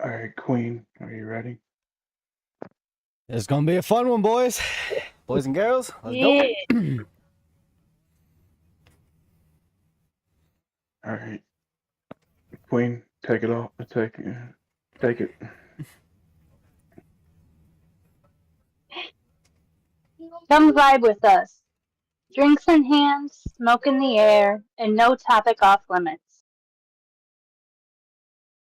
All right, Queen, are you ready? It's gonna be a fun one, boys. Boys and girls, let's Yeah. go. All right, Queen, take it off. Take it. Come vibe with us. Drinks in hand, smoke in the air, and no topic off limits.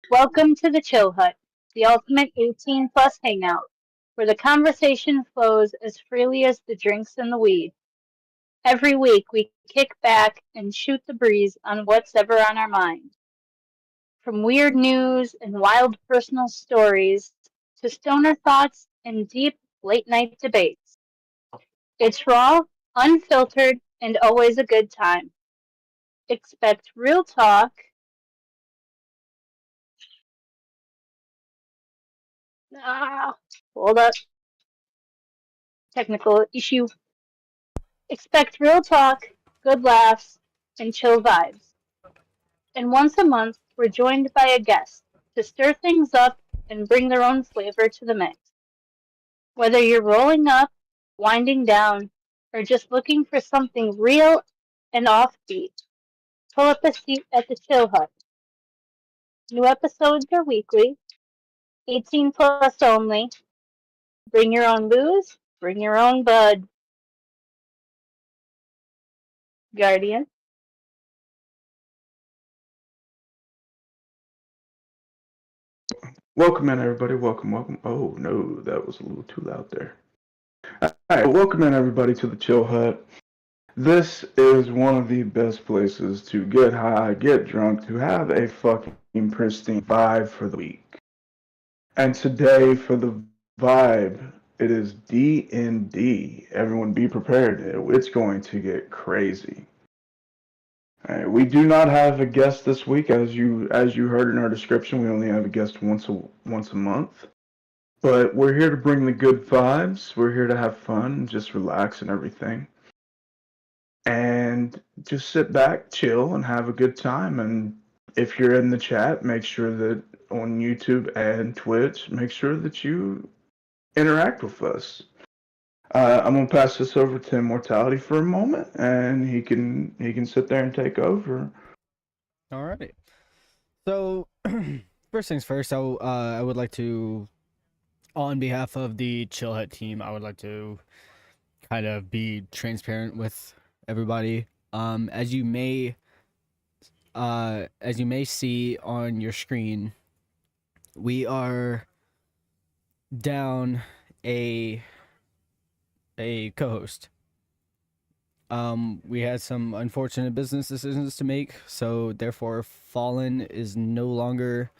Welcome to the Chill Hut, the ultimate 18 plus hangout, where the conversation flows as freely as the drinks and the weed. Every week we kick back and shoot the breeze on what's ever on our mind. From weird news and wild personal stories to stoner thoughts and deep late night debates. It's raw, unfiltered, and always a good time. Expect real talk. Hold up. Technical issue. Expect real talk, good laughs, and chill vibes. And once a month, we're joined by a guest to stir things up and bring their own flavor to the mix. Whether you're rolling up, winding down, or just looking for something real and offbeat, pull up a seat at the Chill Hut. New episodes are weekly, 18 plus only. Bring your own booze, bring your own bud. Guardian. Welcome in, everybody. Welcome. Oh no, that was a little too loud there. All right, welcome in, everybody, to the Chill Hut. This is one of the best places to get high, get drunk, to have a fucking pristine vibe for the week. And today, for the vibe, it is D&D. Everyone be prepared. It's going to get crazy. All right, we do not have a guest this week, as you heard in our description. We only have a guest once a month. But we're here to bring the good vibes. We're here to have fun, just relax and everything. And just sit back, chill, and have a good time. And if you're in the chat, make sure that on YouTube and Twitch, make sure that you interact with us. I'm gonna pass this over to Immortality for a moment, and he can sit there and take over. All right. So, first things first, I would like to, on behalf of the Chill Hut team, I would like to kind of be transparent with everybody. As you may see on your screen, we are down a co-host. We had some unfortunate business decisions to make, so therefore Fallen is no longer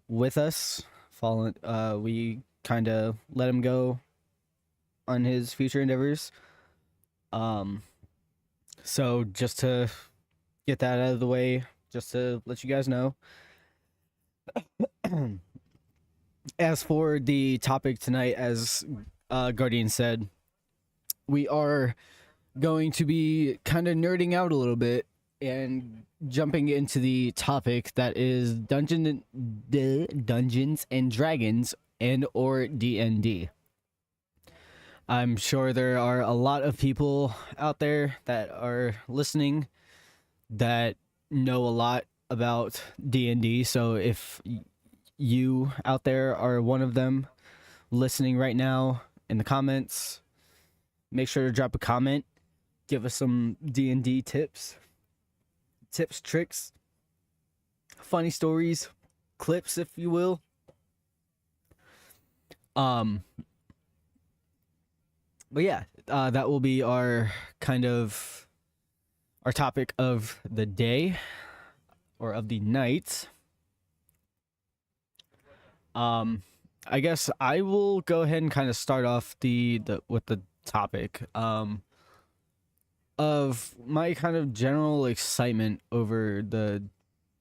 with us. Fallen, we kind of let him go on his future endeavors. So just to get that out of the way, just to let you guys know. As for the topic tonight, as Guardian said, we are going to be kind of nerding out a little bit and jumping into the topic that is Dungeons and Dragons and or D&D. I'm sure there are a lot of people out there that are listening that know a lot about D&D, so if you out there are one of them listening right now in the comments, make sure to drop a comment. Give us some D&D tips, tricks, funny stories, clips, if you will. But yeah, that will be our kind of our topic of the day or of the night. I guess I will go ahead and kind of start off with the topic. Of my kind of general excitement over the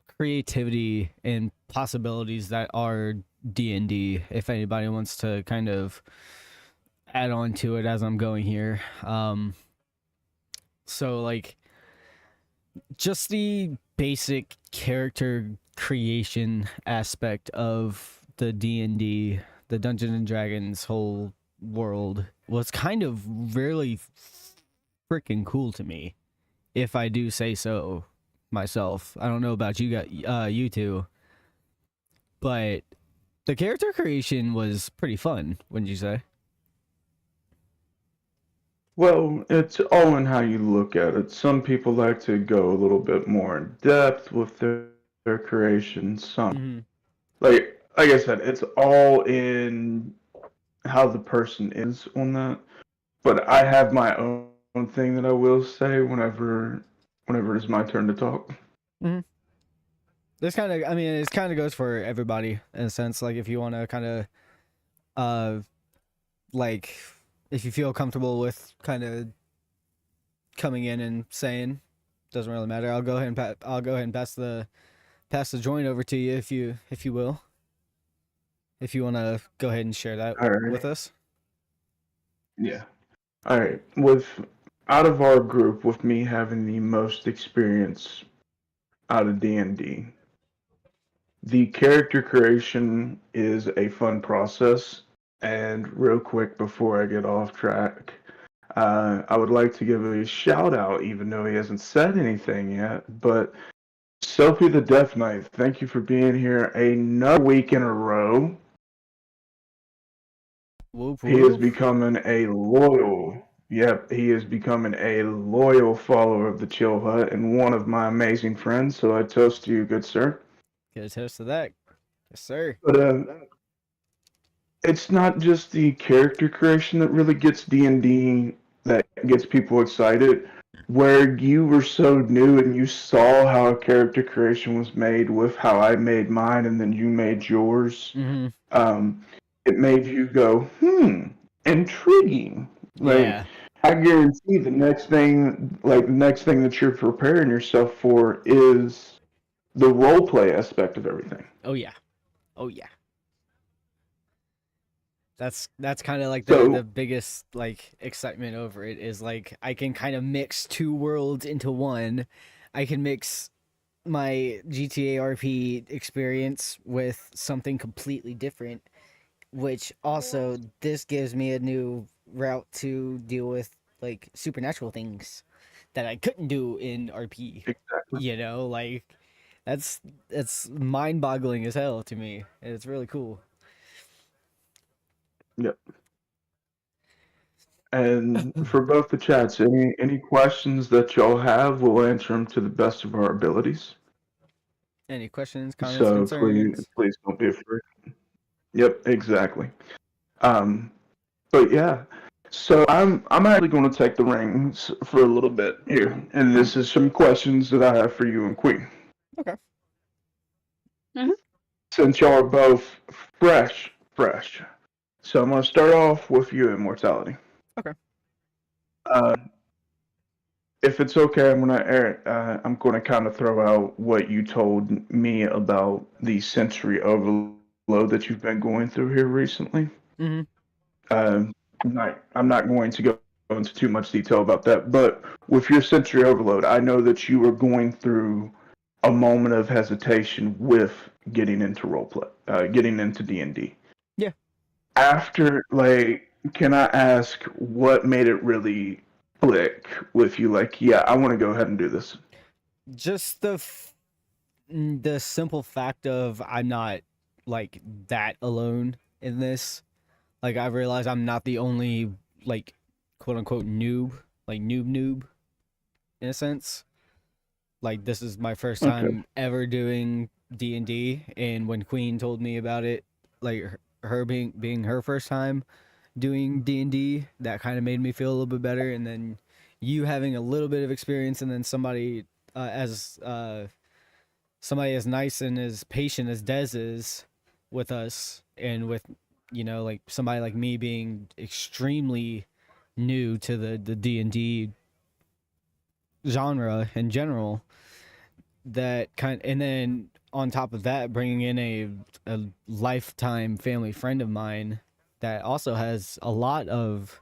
creativity and possibilities that are D&D, if anybody wants to kind of add on to it as I'm going here. So like just the basic character creation aspect of the D&D, the Dungeons and Dragons whole world was kind of really freaking cool to me, if I do say so myself. I don't know about you two, but the character creation was pretty fun, wouldn't you say? Well, it's all in how you look at it. Some people like to go a little bit more in depth with their creation. Some, Mm-hmm. like I said, it's all in how the person is on that. But I have my own thing that I will say whenever it's my turn to talk. Mm-hmm. This kind of, I mean, it kind of goes for everybody in a sense. Like, if you want to kind of, uh, like, if you feel comfortable with kind of coming in and saying, doesn't really matter. I'll go ahead and I'll go ahead and pass the joint over to you if you will. If you want to go ahead and share that All right. with us. Yeah. All right. Out of our group, with me having the most experience out of D&D, the character creation is a fun process. And real quick before I get off track, I would like to give a shout out, even though he hasn't said anything yet. But Sophie the Death Knight, thank you for being here another week in a row. Whoop, He is whoop. becoming a loyal. Yep, he is becoming a loyal follower of the Chill Hut and one of my amazing friends. So I toast to you, good sir. Get a toast to that. Yes, sir. But it's not just the character creation that really gets D&D, that gets people excited. Where you were so new and you saw how character creation was made with how I made mine and then you made yours, Mm-hmm. um, it made you go, intriguing. Like, Yeah. I guarantee the next thing, that you're preparing yourself for is the role play aspect of everything. Oh yeah. Oh yeah. That's kind of like the So, biggest like excitement over it is like I can kind of mix two worlds into one. I can mix my GTA RP experience with something completely different, which also this gives me a new route to deal with like supernatural things that I couldn't do in RP. exactly. You know, like that's mind-boggling as hell to me. And it's really cool. Yep. And for both the chats, any questions that y'all have, we'll answer them to the best of our abilities. Any questions, comments, So concerns? please don't be afraid. Yep, exactly. Um, but yeah, so I'm actually going to take the reins for a little bit here, and this is some questions that I have for you and Queen. Okay. Mhm. Since y'all are both fresh, so I'm going to start off with you, Immortality. Okay. Uh, if it's okay, I'm going to kind of throw out what you told me about the sensory overload that you've been going through here recently. Mm-hmm. Um, I'm not going to go into too much detail about that, but with your sensory overload, I know that you were going through a moment of hesitation with getting into roleplay, getting into D&D. Yeah. After, can I ask what made it really click with you? Like, yeah, I want to go ahead and do this. Just the simple fact of I'm not like that alone in this. Like I realize I'm not the only like quote unquote noob, like noob in a sense. Like this is my first Okay. time ever doing D&D, and when Queen told me about it, like her being her first time doing D&D, that kind of made me feel a little bit better. And then you having a little bit of experience, and then as somebody as nice and as patient as Dez is with us, and with like somebody like me being extremely new to the D&D genre in general, and then on top of that bringing in a lifetime family friend of mine that also has a lot of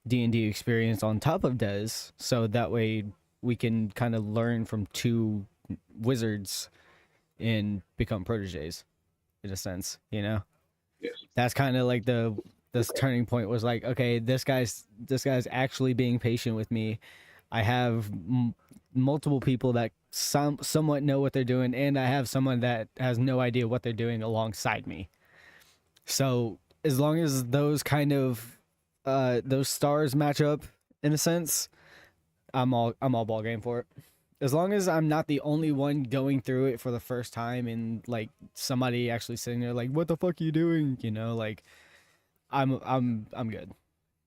D&D experience on top of Dez, so that way we can kind of learn from two wizards and become proteges. in a sense, you know. Yes. That's kind of like this turning point was like, okay, this guy's actually being patient with me. I have multiple people that somewhat know what they're doing, and I have someone that has no idea what they're doing alongside me. So as long as those kind of those stars match up in a sense, I'm all ball game for it. As long as I'm not the only one going through it for the first time and like somebody actually sitting there like, what the fuck are you doing? You know, like I'm good.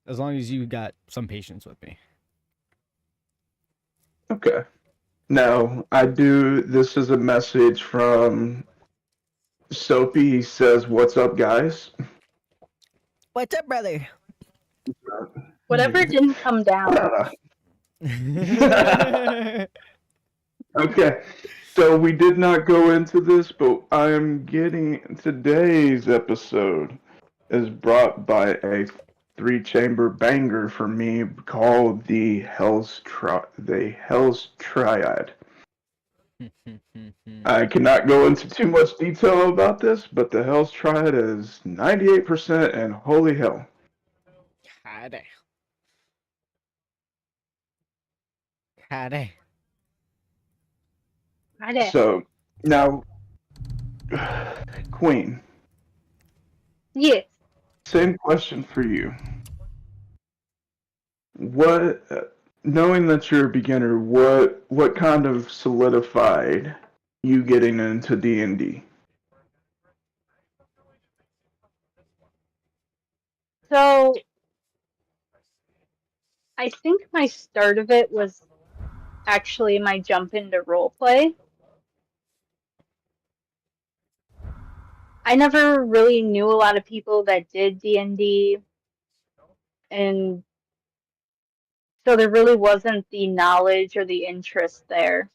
As long as you got some patience with me. Okay. Now, I do. This is a message from Soapy. He says, "What's up, guys?" What's up, brother? Whatever didn't come down. Okay. So we did not go into this, but I'm getting today's episode is brought by a three-chamber banger for me called the Hell's Triad. I cannot go into too much detail about this, but the Hell's Triad is 98% and holy hell. Howdy. Howdy. I did. So now, Queen, Yes. same question for you. What, knowing that you're a beginner, what kind of solidified you getting into D&D? So I think my start of it was actually my jump into roleplay. I never really knew a lot of people that did D&D, and so there really wasn't the knowledge or the interest there.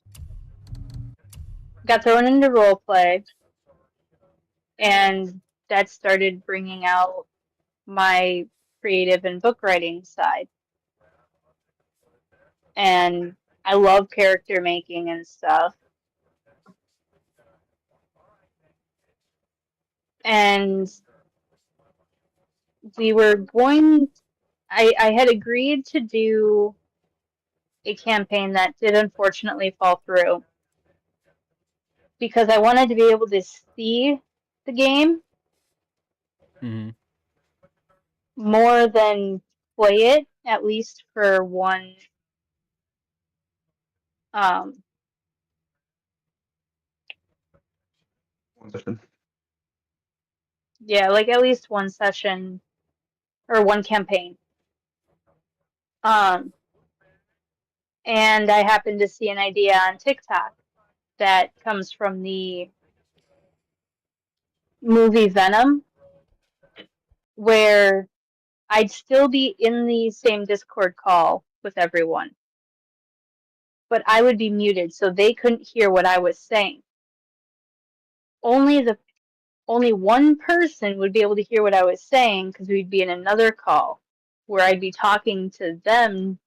Got thrown into roleplay, and that started bringing out my creative and book writing side. And I love character making and stuff. And we were going, I had agreed to do a campaign that did unfortunately fall through because I wanted to be able to see the game more than play it, at least for one yeah, like at least one session or one campaign. And I happened to see an idea on TikTok that comes from the movie Venom, where I'd still be in the same Discord call with everyone, but I would be muted so they couldn't hear what I was saying. Only one person would be able to hear what I was saying because we'd be in another call where I'd be talking to them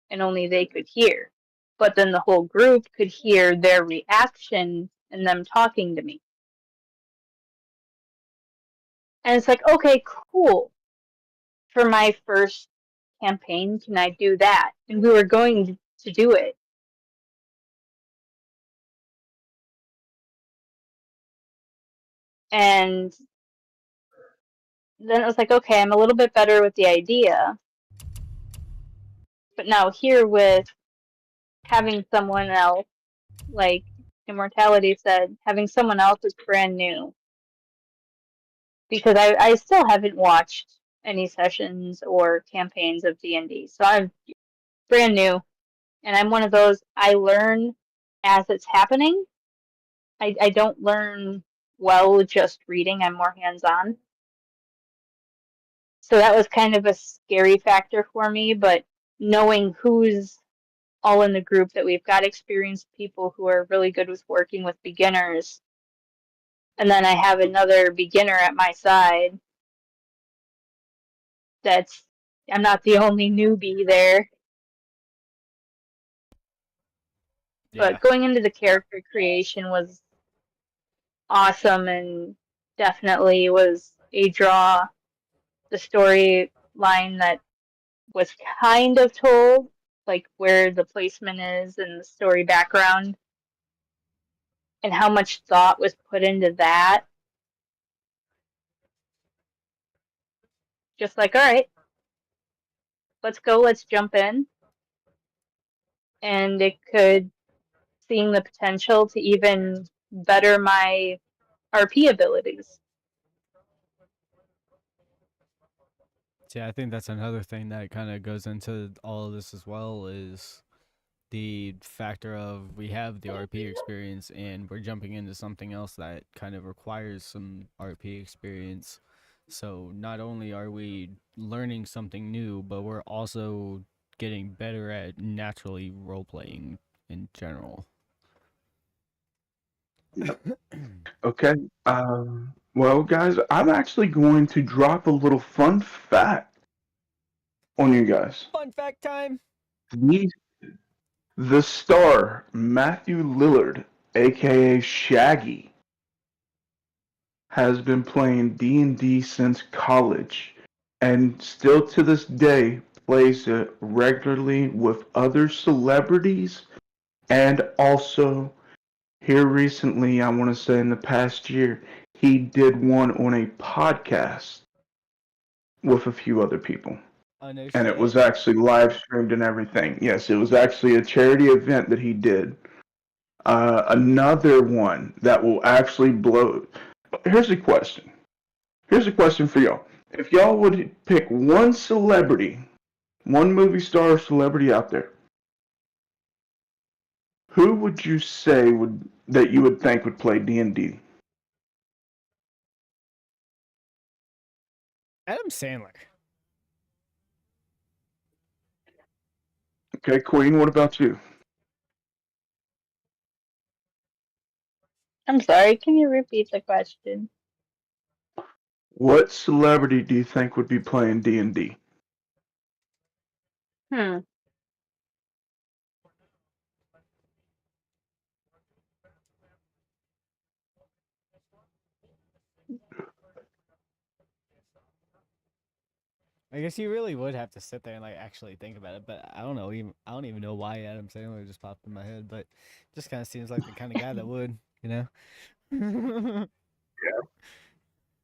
and only they could hear. But then the whole group could hear their reaction and them talking to me. And it's like, okay, cool. For my first campaign, can I do that? And we were going to do it. And then it was like, okay, I'm a little bit better with the idea. But now here with having someone else, like Immortality said, having someone else is brand new. Because I still haven't watched any sessions or campaigns of D&D. So I'm brand new. And I'm one of those, I learn as it's happening. I don't learn well just reading. I'm more hands-on. So that was kind of a scary factor for me, but knowing who's all in the group, that we've got experienced people who are really good with working with beginners, and then I have another beginner at my side I'm not the only newbie there. Yeah. But going into the character creation was awesome, and definitely was a draw. The storyline that was kind of told, like where the placement is and the story background, and how much thought was put into that. Just like, all right, let's go, let's jump in. And it could seeing the potential to even better my RP abilities. Yeah, I think that's another thing that kind of goes into all of this as well is the factor of we have the RP experience and we're jumping into something else that kind of requires some RP experience. So not only are we learning something new, but we're also getting better at naturally role playing in general. Okay. Well, guys, I'm actually going to drop a little fun fact on you guys. Fun fact time. The star Matthew Lillard, aka Shaggy, has been playing D&D since college and still to this day plays it regularly with other celebrities, and also here recently, I want to say in the past year, he did one on a podcast with a few other people. Oh, no And it shit. was actually live streamed and everything. Yes, it was actually a charity event that he did. Another one that will actually blow. Here's a question. Here's a question for y'all. If y'all would pick one celebrity, one movie star or celebrity out there, who would you say that you would think would play D&D? Adam Sandler. Okay, Queen, what about you? I'm sorry, can you repeat the question? What celebrity do you think would be playing D&D? Hmm. I guess you really would have to sit there and like actually think about it, but I don't know. I don't even know why Adam Sandler just popped in my head, but just kind of seems like the kind of guy that would, you know.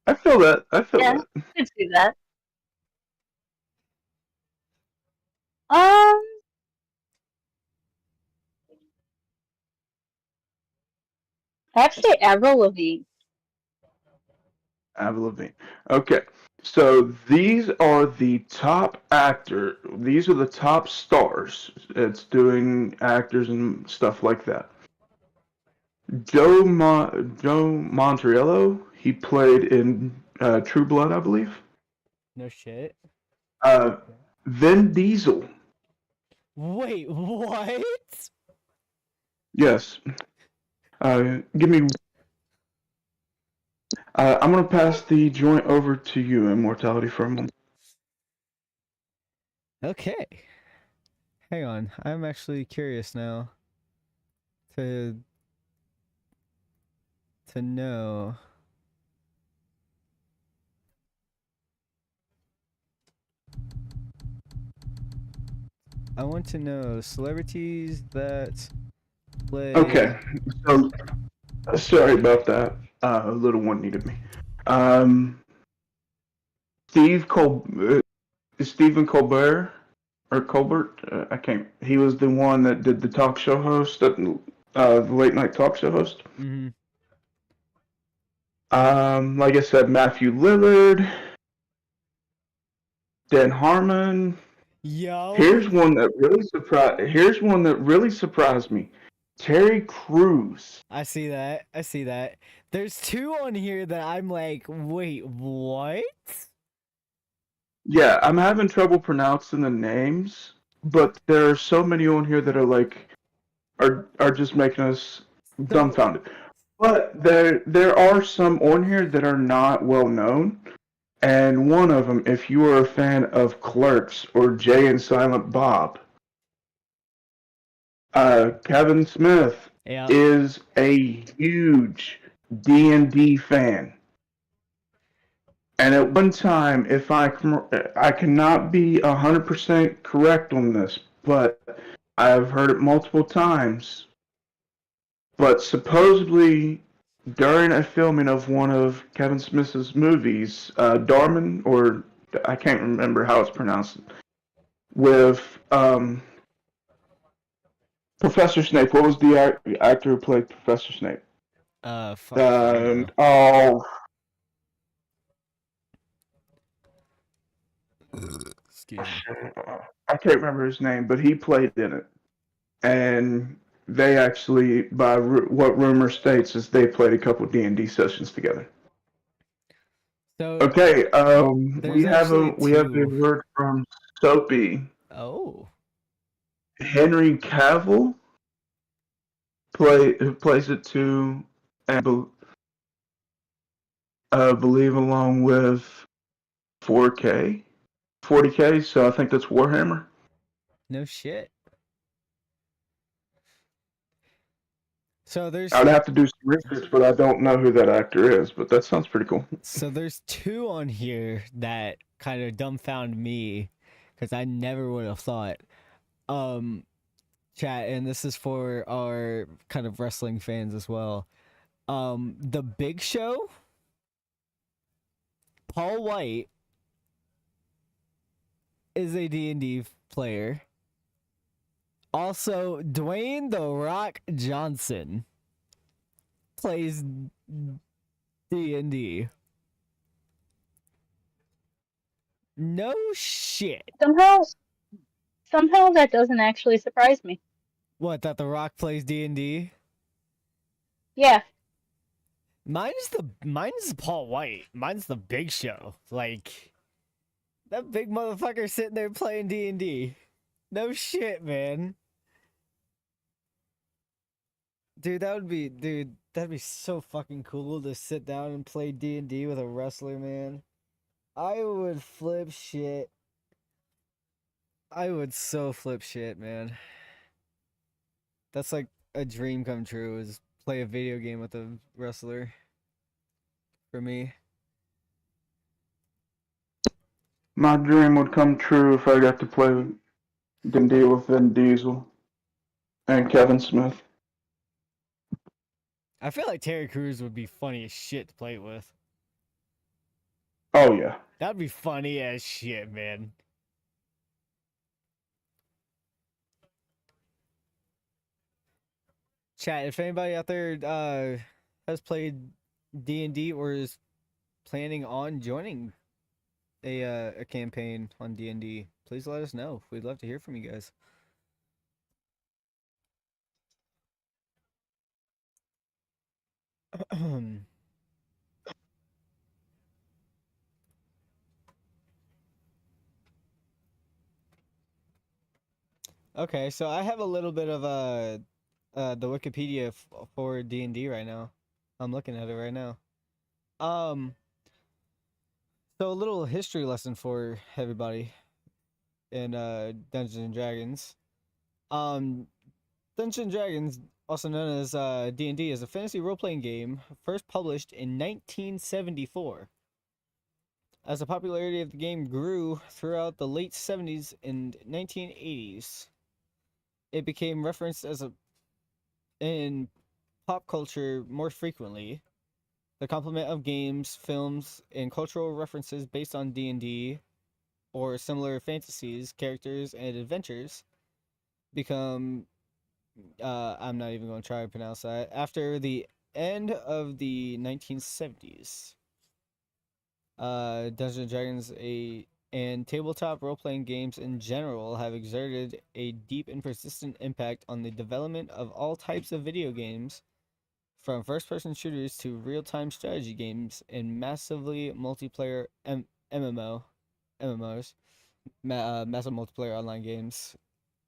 I feel that. I feel Yeah, that. I could see that. Um, I'd say Avril Lavigne. Avril Lavigne. Okay, so these are the top actor. These are the top stars. It's doing actors and stuff like that. Joe Montriello. He played in True Blood, I believe. No shit. Uh, Vin Diesel. Wait, what? Yes. Give me. I'm gonna pass the joint over to you, Immortality, for a moment. Okay. Hang on. I'm actually curious now to know. I want to know celebrities that play. Okay. So sorry about that. A little one needed me. Um, Stephen Colbert or Colbert. I can't. He was the one that did the talk show host, the late night talk show host. Mm-hmm. Like I said, Matthew Lillard, Dan Harmon. Yo. Here's one that really surprised me. Terry Crews. I see that. I see that. There's two on here that I'm like, wait, what? Yeah, I'm having trouble pronouncing the names, but there are so many on here that are just making us dumbfounded. But there are some on here that are not well known, and one of them, if you are a fan of Clerks or Jay and Silent Bob, Kevin Smith Yeah. is a huge D&D fan. And at one time, if I cannot be 100% correct on this, but I've heard it multiple times. But supposedly, during a filming of one of Kevin Smith's movies, Darman, or I can't remember how it's pronounced, with Professor Snape. What was the actor who played Professor Snape? Fuck. I don't know. Oh, Excuse me. I can't remember his name, but he played in it. And they actually, by what rumor states, is they played a couple D&D sessions together. So Okay, there's actually we have the two. word from Soapy. Oh. Henry Cavill who plays it too, and believe along with 4K, 40K. So I think that's Warhammer. No shit. So there's I'd have to do some research, but I don't know who that actor is. But that sounds pretty cool. so there's two on here that kind of dumbfound me because I never would have thought. Chat, and this is for our kind of wrestling fans as well. The Big Show, Paul White, is a D&D player. Also, Dwayne "The Rock" Johnson plays D&D. No shit. Somehow that doesn't actually surprise me. What, that The Rock plays D&D? Yeah. Mine's Paul White. Mine's the Big Show. Like, that big motherfucker sitting there playing D&D. No shit, man. Dude, that'd be so fucking cool to sit down and play D&D with a wrestler, man. I would flip shit. I would so flip shit, man. That's like a dream come true, is play a video game with a wrestler. For me. My dream would come true if I got to play D&D with Vin Diesel and Kevin Smith. I feel like Terry Crews would be funny as shit to play with. Oh yeah. That'd be funny as shit, man. Chat, if anybody out there has played D&D or is planning on joining a campaign on D&D, please let us know. We'd love to hear from you guys. Okay, so I have a little bit of the Wikipedia for D&D right now. I'm looking at it right now. So a little history lesson for everybody in Dungeons and Dragons. Dungeons and Dragons, also known as D&D, is a fantasy role-playing game first published in 1974. As the popularity of the game grew throughout the late 70s and 1980s, it became referenced in pop culture more frequently. The complement of games, films, and cultural references based on D&D or similar fantasies, characters, and adventures become I'm not even going to try to pronounce that. After the end of the 1970s, Dungeons and Dragons and tabletop role-playing games in general have exerted a deep and persistent impact on the development of all types of video games, from first-person shooters to real-time strategy games and massively multiplayer MMOs, massive multiplayer online games,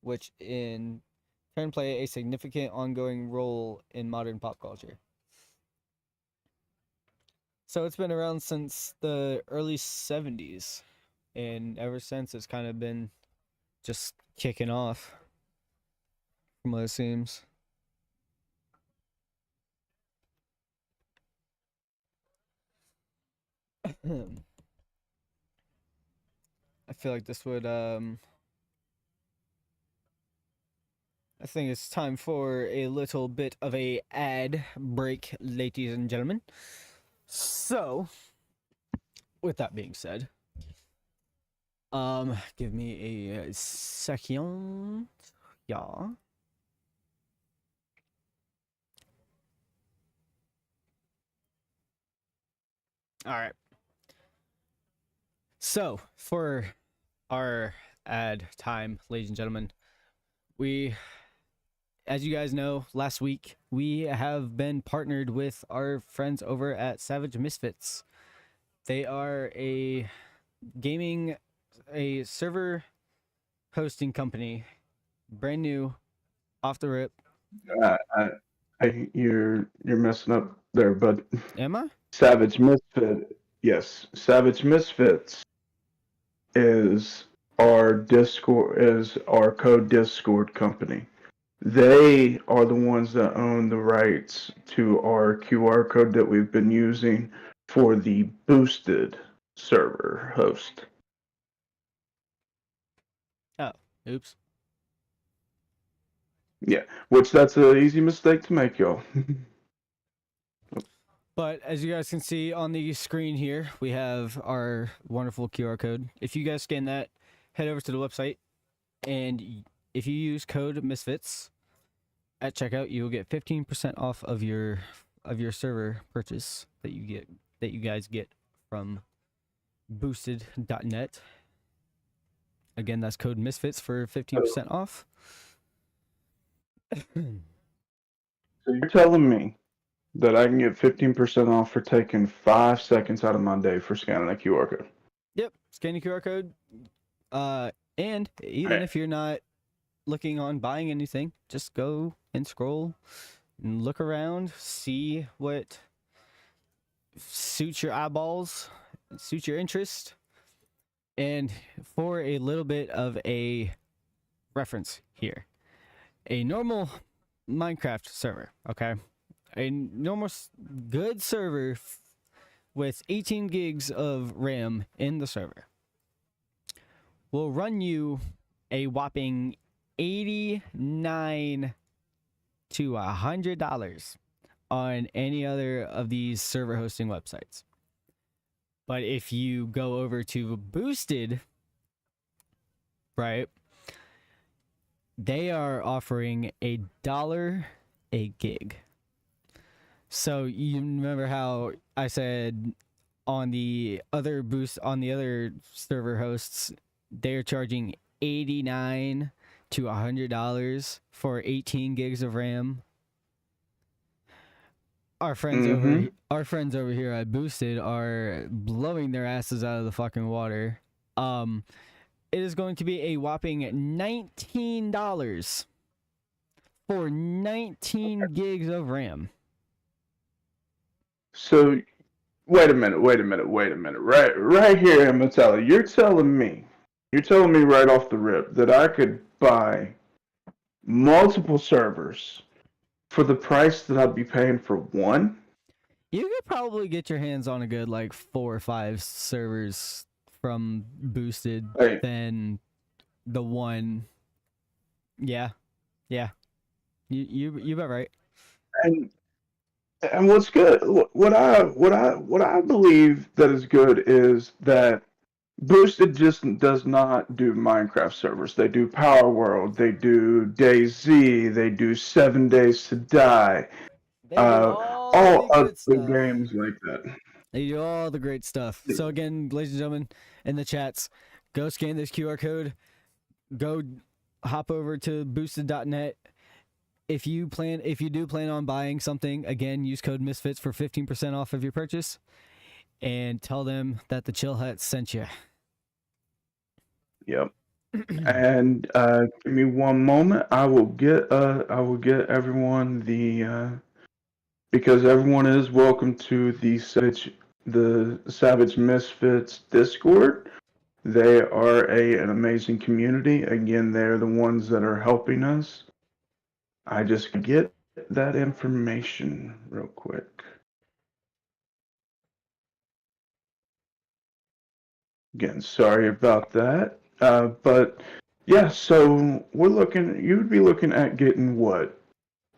which in turn play a significant ongoing role in modern pop culture. So it's been around since the early 70s, and ever since it's kind of been just kicking off, from what it seems. feel like this would I think it's time for a little bit of a ad break, ladies and gentlemen. So, with that being said, give me a second. Yeah. All right. So, for our ad time, ladies and gentlemen, as you guys know, last week we have been partnered with our friends over at Savage Misfits. They are a server hosting company, brand new, off the rip. You're messing up there, bud. Am I? Savage Misfit. Yes, Savage Misfits is our code Discord company. They are the ones that own the rights to our QR code that we've been using for the boosted server host. Oh, oops. Yeah, which that's an easy mistake to make, y'all. But as you guys can see on the screen here, we have our wonderful QR code. If you guys scan that, head over to the website, and if you use code Misfits at checkout, you will get 15% off of your server purchase that you guys get from boosted.net. Again, that's code Misfits for 15% off. So you're telling me that I can get 15% off for taking 5 seconds out of my day for scanning a QR code? Yep, scan the QR code. And even if you're not looking on buying anything, just go and scroll and look around, see what suits your eyeballs, suits your interest. And for a little bit of a reference here, a normal Minecraft server, okay? A normal good server with 18 gigs of RAM in the server will run you a whopping $89 to $100 on any other of these server hosting websites. But if you go over to Boosted, right, they are offering $1 a gig. So you remember how I said on the other server hosts, they're charging $89 to $100 for 18 gigs of RAM. Our friends over here at Boosted are blowing their asses out of the fucking water. It is going to be a whopping $19 for 19 gigs of RAM. So wait a minute. Right here, Matella, you're telling me right off the rip that I could buy multiple servers for the price that I'd be paying for one? You could probably get your hands on a good 4 or 5 servers from Boosted than the one. Yeah. You about right. And what's good? What I believe that is good is that Boosted just does not do Minecraft servers. They do Power World. They do DayZ. They do 7 Days to Die. They do all the good stuff. Games like that. They do all the great stuff. So again, ladies and gentlemen, in the chats, go scan this QR code. Go hop over to boosted.net. If you do plan on buying something, again, use code Misfits for 15% off of your purchase, and tell them that the Chill Hut sent you. Yep. And give me one moment. I will get everyone because everyone is welcome to the Savage Misfits Discord. They are an amazing community. Again, they're the ones that are helping us. I just get that information real quick. Again, sorry about that. But yeah, so you would be looking at getting what?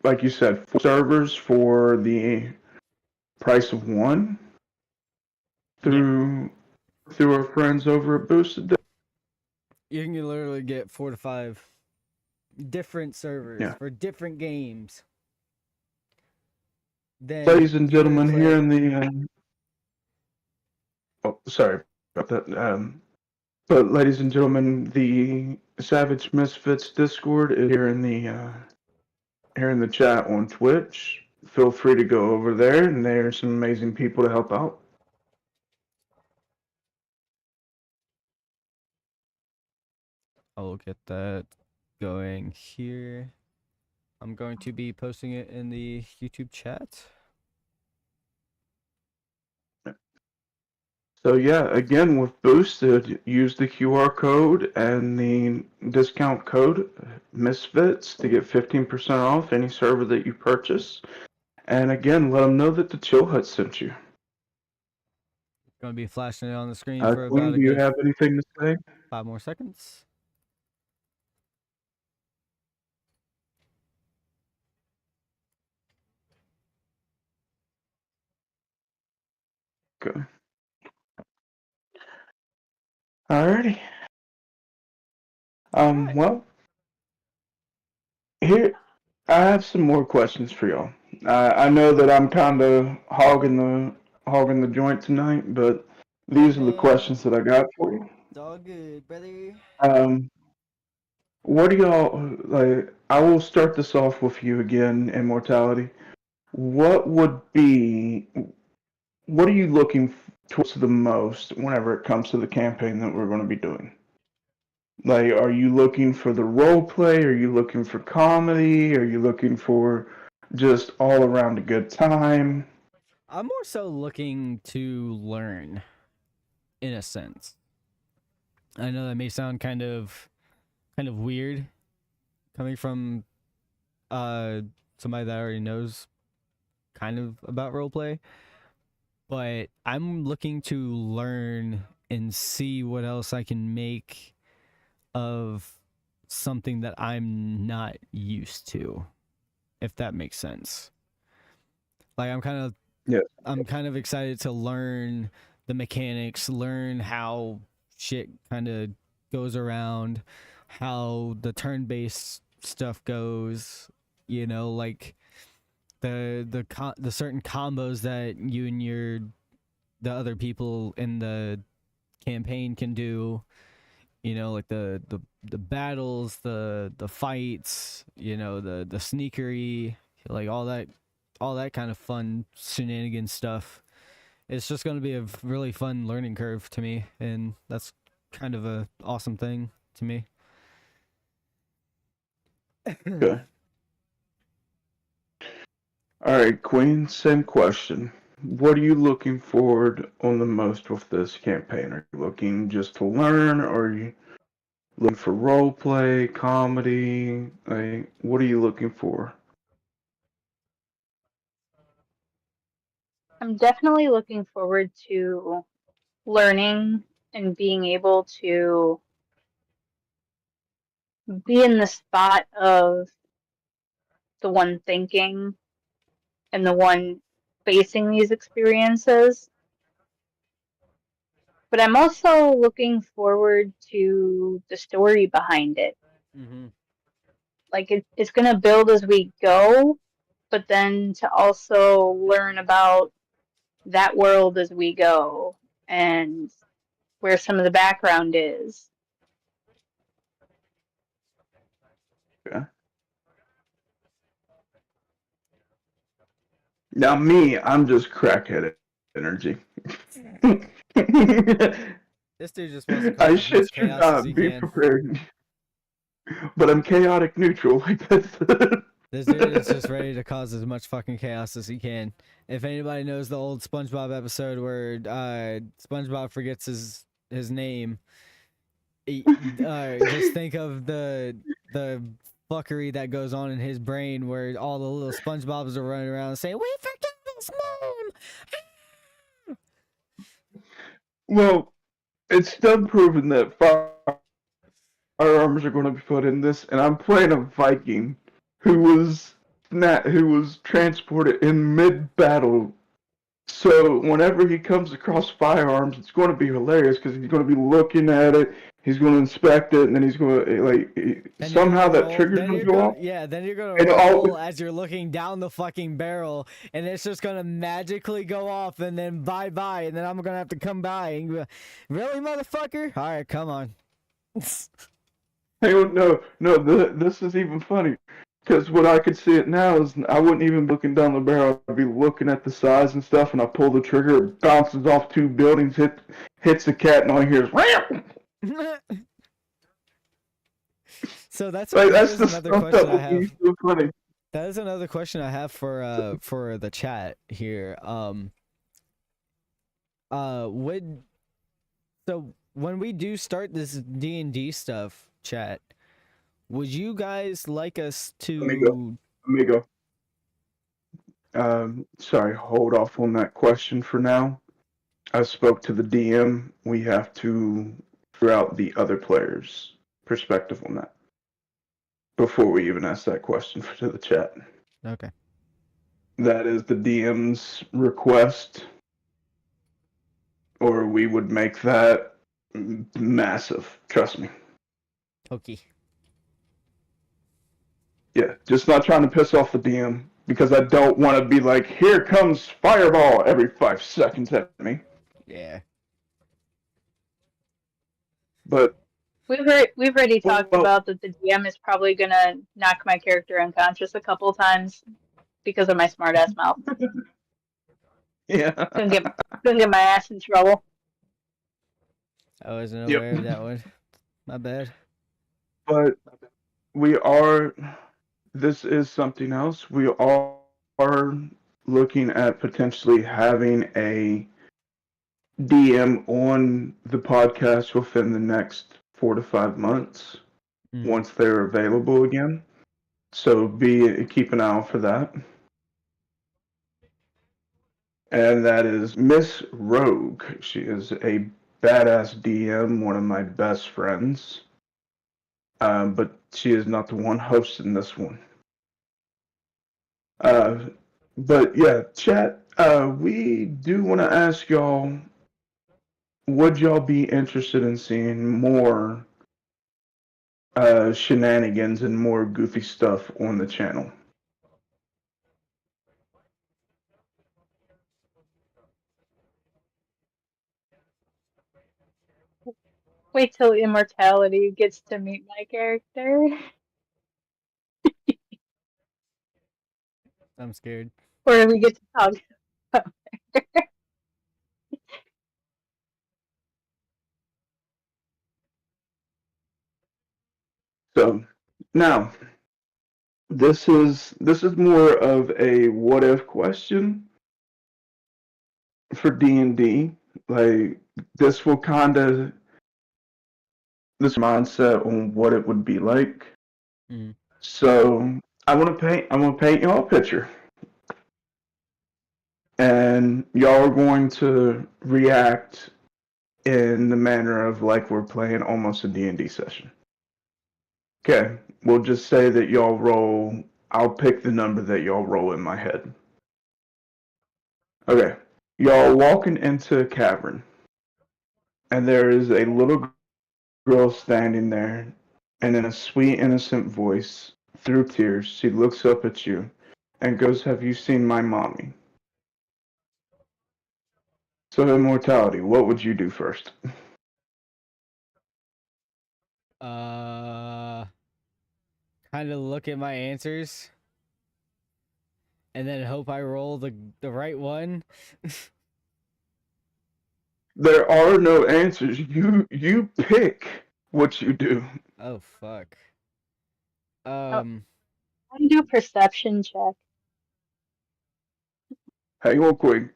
Like you said, 4 servers for the price of one through our friends over at Boosted. You can literally get 4 to 5 different servers Yeah. for different games. Then Ladies and you would gentlemen, play. here in the oh, sorry about that. But ladies and gentlemen, the Savage Misfits Discord is here in the chat on Twitch. Feel free to go over there, and there's some amazing people to help out. I'll get that going here. I'm going to be posting it in the YouTube chat. So yeah, again with Boosted, use the QR code and the discount code Misfits to get 15% off any server that you purchase. And again, let them know that the Chill Hut sent you. Going to be flashing it on the screen for Quinn, about a do you good have anything to say? 5 more seconds. Okay. Alrighty. Alright. Well, here I have some more questions for y'all. I know that I'm kind of hogging the joint tonight, but these are the questions that I got for you. It's all good, brother. Um, what do y'all like? I will start this off with you again, Immortality. What would be? What are you looking towards the most whenever it comes to the campaign that we're going to be doing? Like, are you looking for the role play? Are you looking for comedy? Are you looking for just all around a good time? I'm more so looking to learn, in a sense. I know that may sound kind of weird coming from somebody that already knows kind of about roleplay, but I'm looking to learn and see what else I can make of something that I'm not used to, if that makes sense. Like I'm kind of excited to learn the mechanics, learn how shit kind of goes around, how the turn-based stuff goes, like the certain combos that you and the other people in the campaign can do, like the battles, the fights, the sneakery, like all that kind of fun shenanigan stuff. It's just going to be a really fun learning curve to me, and that's kind of a awesome thing to me. Okay. All right, Queen, same question. What are you looking forward on the most with this campaign? Are you looking just to learn, or are you looking for role play, comedy? Like, what are you looking for? I'm definitely looking forward to learning and being able to be in the spot of the one thinking and the one facing these experiences. But I'm also looking forward to the story behind it. Mm-hmm. Like it's going to build as we go, but then to also learn about that world as we go and where some of the background is. Okay. Now, me, I'm just crackhead energy. This dude just wants to I cause as much should chaos as not he be can. prepared, but I'm chaotic neutral. Like that's. This dude is just ready to cause as much fucking chaos as he can. If anybody knows the old SpongeBob episode where SpongeBob forgets his name, just think of the fuckery that goes on in his brain where all the little SpongeBobs are running around saying, "We forgot his name." Well, it's still proven that firearms are going to be put in this, and I'm playing a Viking who was transported in mid-battle. So whenever he comes across firearms, it's going to be hilarious because he's going to be looking at it, he's going to inspect it, and then he's going to Then you're somehow gonna that roll. trigger's Then going you're to go gonna off. then you're gonna And roll as you're looking down the fucking barrel, and it's just gonna magically go off, and then bye bye, and then I'm gonna have to come by and go, really, motherfucker? All right, come on. Hey, no, this is even funny. Because what I could see it now is I wouldn't even be looking down the barrel. I'd be looking at the size and stuff, and I pull the trigger, it bounces off 2 buildings, hits the cat, and all you hear is "Wham!" So that That's is the another stuff question that I would be have. so funny. That is another question I have for the chat here. Would so when we do start this D&D stuff, chat, would you guys like us to? Amigo. Sorry, hold off on that question for now. I spoke to the DM. We have to figure out the other players' perspective on that before we even ask that question to the chat. Okay. That is the DM's request, or we would make that massive. Trust me. Okay. Yeah, just not trying to piss off the DM because I don't want to be like, here comes Fireball every 5 seconds at me. Yeah. But We've already talked well, about that the DM is probably gonna knock my character unconscious a couple times because of my smartass mouth. yeah. Gonna get my ass in trouble. I wasn't Yep. aware of that one. My bad. But we are. This is something else. We are looking at potentially having a DM on the podcast within the next 4 to 5 months once they're available again. So keep an eye out for that. And that is Miss Rogue. She is a badass DM, one of my best friends. But she is not the one hosting this one. But yeah, chat. We do want to ask y'all: would y'all be interested in seeing more shenanigans and more goofy stuff on the channel? Wait till immortality gets to meet my character. I'm scared. Or we get to talk. So now this is more of a what if question for D&D. Like this will kind of this mindset on what it would be like. So I want to paint y'all a picture, and y'all are going to react in the manner of like we're playing almost a D&D session. Okay, we'll just say that y'all roll. I'll pick the number that y'all roll in my head. Okay, y'all walking into a cavern, and there is a little girl standing there, and in a sweet, innocent voice, through tears, she looks up at you and goes, "Have you seen my mommy?" So, immortality, what would you do first? Kind of look at my answers, and then hope I roll the right one. There are no answers. You pick what you do. Oh fuck. I can do a perception check. Hang on quick.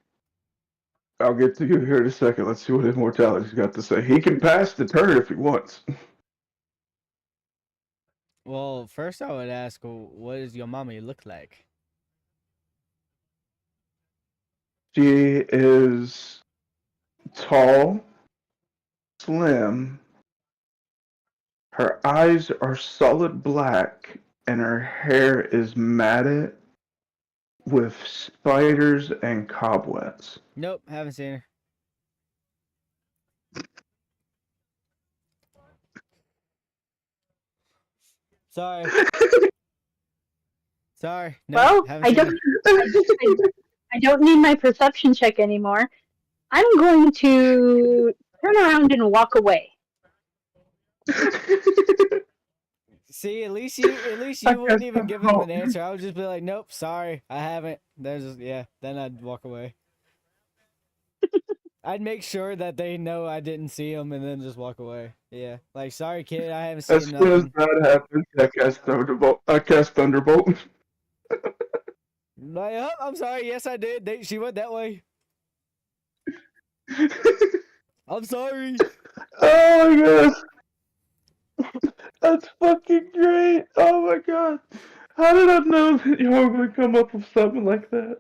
I'll get to you here in a second. Let's see what immortality's got to say. He can pass the turn if he wants. Well, first I would ask, what does your mommy look like? She is tall, slim. Her eyes are solid black, and her hair is matted with spiders and cobwebs. Nope, haven't seen her. Sorry. Sorry. No, Well, haven't I seen don't. her. I don't need my perception check anymore. I'm going to turn around and walk away. See, at least you wouldn't even give him an answer. I would just be like, nope, sorry, I haven't. There's just, yeah. Then I'd walk away. I'd make sure that they know I didn't see him, and then just walk away. Yeah, like sorry, kid, I haven't seen As soon as nothing. that happens, I cast Thunderbolt. Like, oh, I'm sorry. Yes, I did. She went that way. I'm sorry. Oh my gosh. That's fucking great. Oh my god. How did I know that y'all were gonna come up with something like that?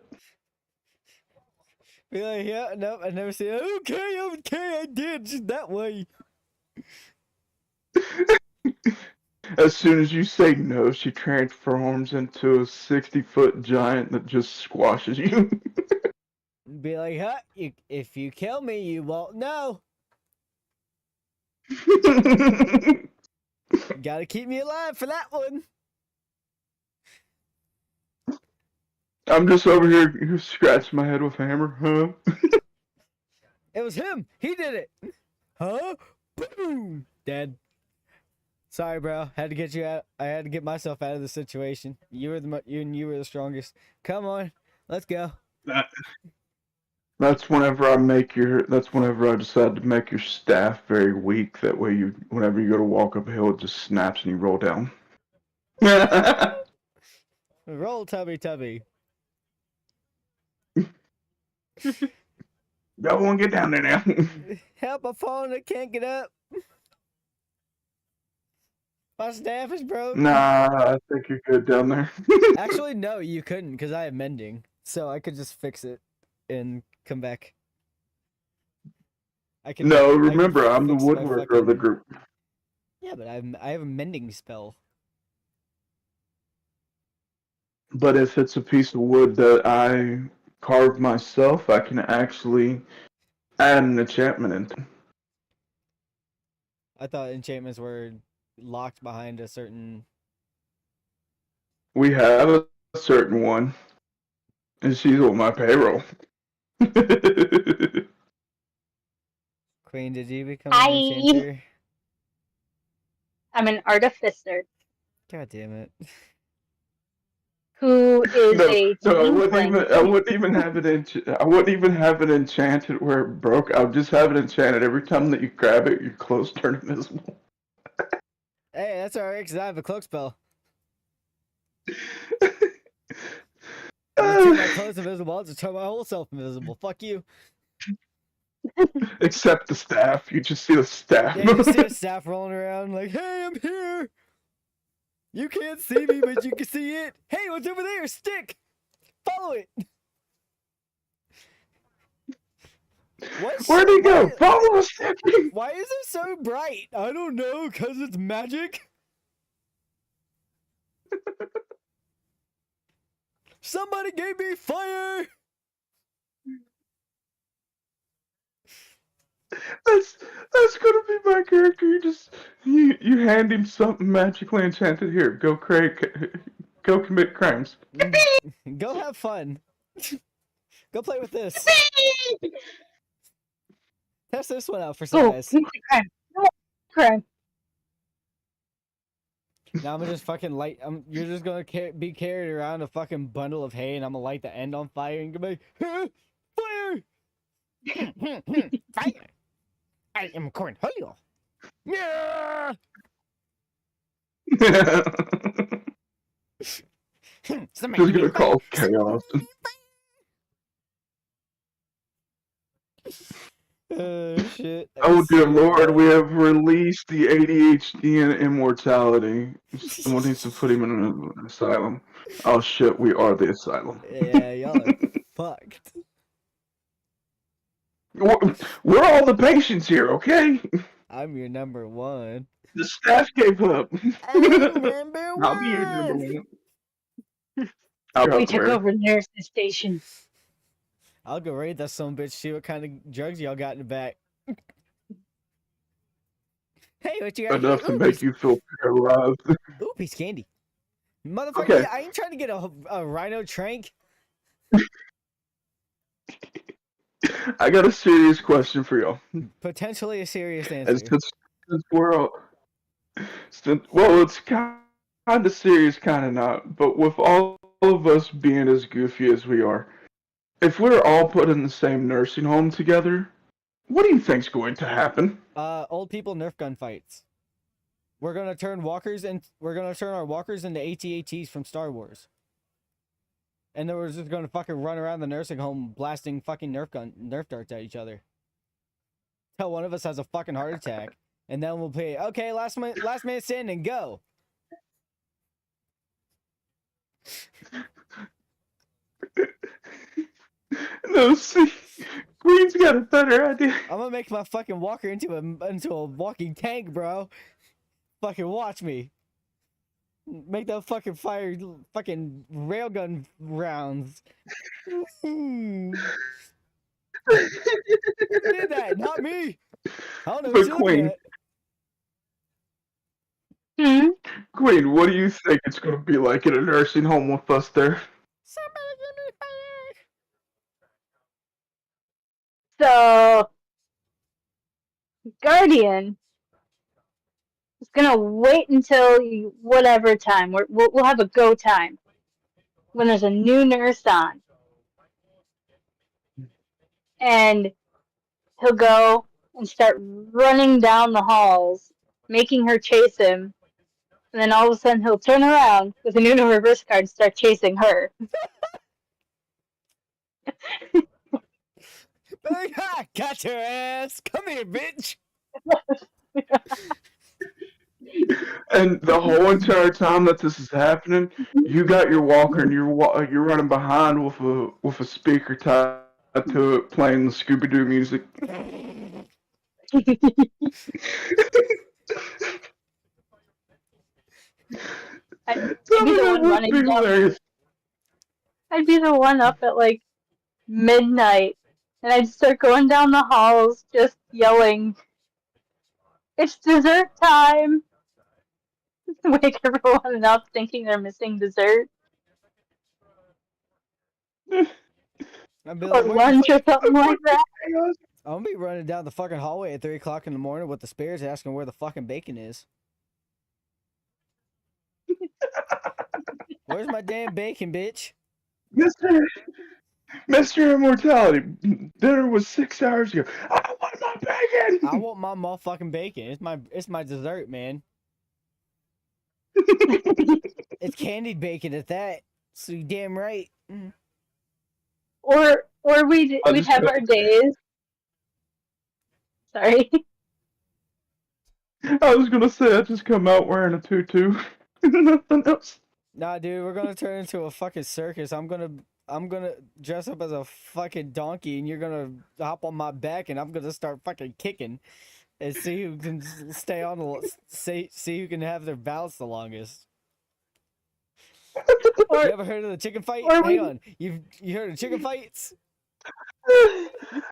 Be like, yeah, no, I never seen it. Okay, I did just that way. As soon as you say no, she transforms into a 60-foot giant that just squashes you. Be like, huh? If you kill me, you won't know. Gotta keep me alive for that one. I'm just over here scratching my head with a hammer, huh? It was him. He did it. Huh? Boom. Dead. Sorry, bro. Had to get you out. I had to get myself out of the situation. You were the strongest. Come on, let's go. That's whenever I decide to make your staff very weak. That way, whenever you go to walk up a hill, it just snaps and you roll down. Roll, tubby. Y'all want to get down there now? Help! I'm falling. I can't get up. My staff is broke. Nah, I think you're good down there. Actually, no, you couldn't because I have mending, so I could just fix it and come back. No, remember, I'm the woodworker of the group. Yeah, but I have a mending spell. But if it's a piece of wood that I carved myself, I can actually add an enchantment in. I thought enchantments were locked behind a certain. We have a certain one, and she's on my payroll. Queen, did you become an enchanter? I'm an artificer. God damn it. Who is a no, tiefling. I wouldn't even have it enchanted where it broke. I would just have it enchanted every time that you grab it, your clothes turn invisible. Hey, that's alright, because I have a cloak spell. Turn my clothes invisible, I'll just turn my whole self invisible. Fuck you. Except the staff. You just see the staff. Yeah, you see a staff rolling around like, hey, I'm here. You can't see me, but you can see it. Hey, what's over there? Stick. Follow it. Where'd he go? Follow the stick. Why is it so bright? I don't know, because it's magic. Somebody gave me fire. That's gonna be my character. You hand him something magically enchanted. Here, go commit crimes. Go have fun. Go play with this. Test this one out for size. Crime. Now I'm gonna just fucking light. You're just gonna be carried around a fucking bundle of hay, and I'm gonna light the end on fire and go like, fire! Fire! I am Cornholio. Yeah. Just gonna call chaos. Oh shit! Oh dear lord, we have released the ADHD and immortality. Someone needs to put him in an asylum. Oh shit, we are the asylum. Yeah, y'all are fucked. We're all the patients here, okay? I'm your number one. The staff gave up. I'm number I'll be your number one. one. I'll be We took Huckleberry. over the nursing station. I'll go raid that son bitch. See what kind of drugs y'all got in the back. Hey, what you got here? Enough to make you feel paralyzed. Ooh, piece of candy. Motherfucker, Okay. I ain't trying to get a rhino trank. I got a serious question for y'all. Potentially a serious And answer. since we're all, well, it's kind of serious, kind of not. But with all of us being as goofy as we are, if we're all put in the same nursing home together, what do you think's going to happen? Old people Nerf gun fights. We're gonna turn walkers and we're gonna turn our walkers into AT-ATs from Star Wars. And then we're just gonna fucking run around the nursing home blasting fucking Nerf darts at each other. Till one of us has a fucking heart attack, and then we'll play. Okay, last man standing, go. No, see, Queen's got a better idea. I'm gonna make my fucking walker into a walking tank, bro. Fucking watch me. Make that fucking fire fucking railgun rounds. Who did that? Not me. I don't know what But you're looking Queen, at. Hmm? Queen, what do you think it's going to be like in a nursing home with us there? Somebody give me fire. So, Guardian is gonna wait until whatever time. We'll have a go time when there's a new nurse on, and he'll go and start running down the halls, making her chase him. And then all of a sudden he'll turn around with a new reverse card and start chasing her. Got your ass. Come here, bitch. And the whole entire time that this is happening, you got your walker and you're running behind with a speaker tied to it, playing the Scooby Doo music. I'd be the one running down. Hilarious. I'd be the one up at like midnight, and I'd start going down the halls just yelling, "It's dessert time!" Wake everyone up thinking they're missing dessert. I'd be Or like, lunch or something like that. I'm gonna be running down the fucking hallway at 3 o'clock in the morning with the spares asking where the fucking bacon is. Where's my damn bacon, bitch? Mr. Immortality, dinner was 6 hours ago. I want my bacon! I want my motherfucking bacon. It's my dessert, man. It's candied bacon at that. So you damn right. Or we'd have our days. Sorry. I was gonna say I just come out wearing a tutu. Nothing else. Nah, dude, we're gonna turn into a fucking circus. I'm gonna dress up as a fucking donkey, and you're gonna hop on my back, and I'm gonna start fucking kicking, and see who can stay on the see who can have their balance the longest. You ever heard of the chicken fight? Hang on, you heard of chicken fights? You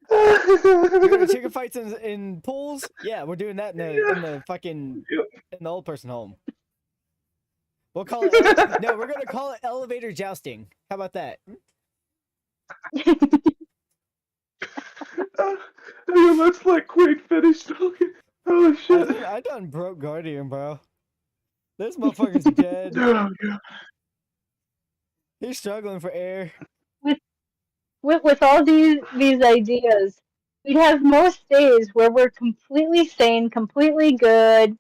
heard of chicken fights in pools? Yeah, we're doing that in the fucking in the old person home. We'll call it no, we're gonna call it elevator jousting. How about that? Let's let Quake finish talking. Holy shit. I done broke Guardian, bro. This motherfucker's dead. Oh, yeah. He's struggling for air. With all these ideas, we'd have most days where we're completely sane, completely good,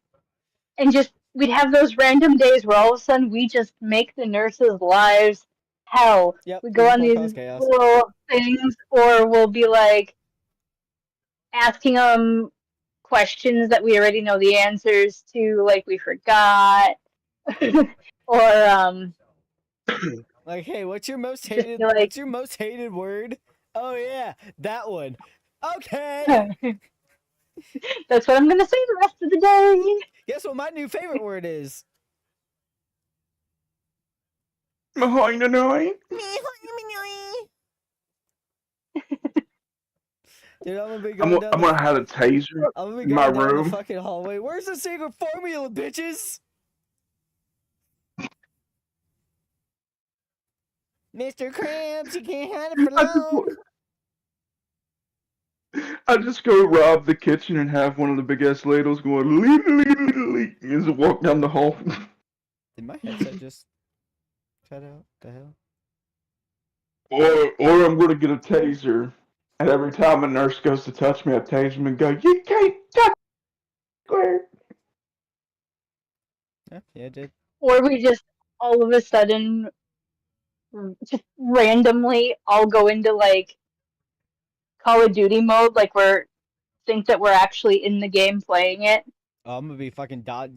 and just we'd have those random days where all of a sudden we just make the nurses' lives hell. Yep. We go on these little things, or we'll be like asking them questions that we already know the answers to, like we forgot, or like, hey, what's your most hated? like, what's your most hated word? Oh yeah, that one. Okay. That's what I'm gonna say the rest of the day. Guess what my new favorite word is? Mahoy Nanoy. Dude, I'm gonna be I'm, going down I'm gonna have a taser I'm gonna be in my going down the room. fucking hallway. Where's the secret formula, bitches? Mr. Krabs, you can't have it for long. I just go rob the kitchen and have one of the big ass ladles going leak, as I walk down the hall. Did my headset just cut out? The hell? Or I'm gonna get a taser, and every time a nurse goes to touch me, I tase him and go, "You can't touch me." Yeah, it did. Or we just all of a sudden just randomly all go into like Call of Duty mode, like we're think that we're actually in the game playing it. Oh, I'm gonna be fucking dodge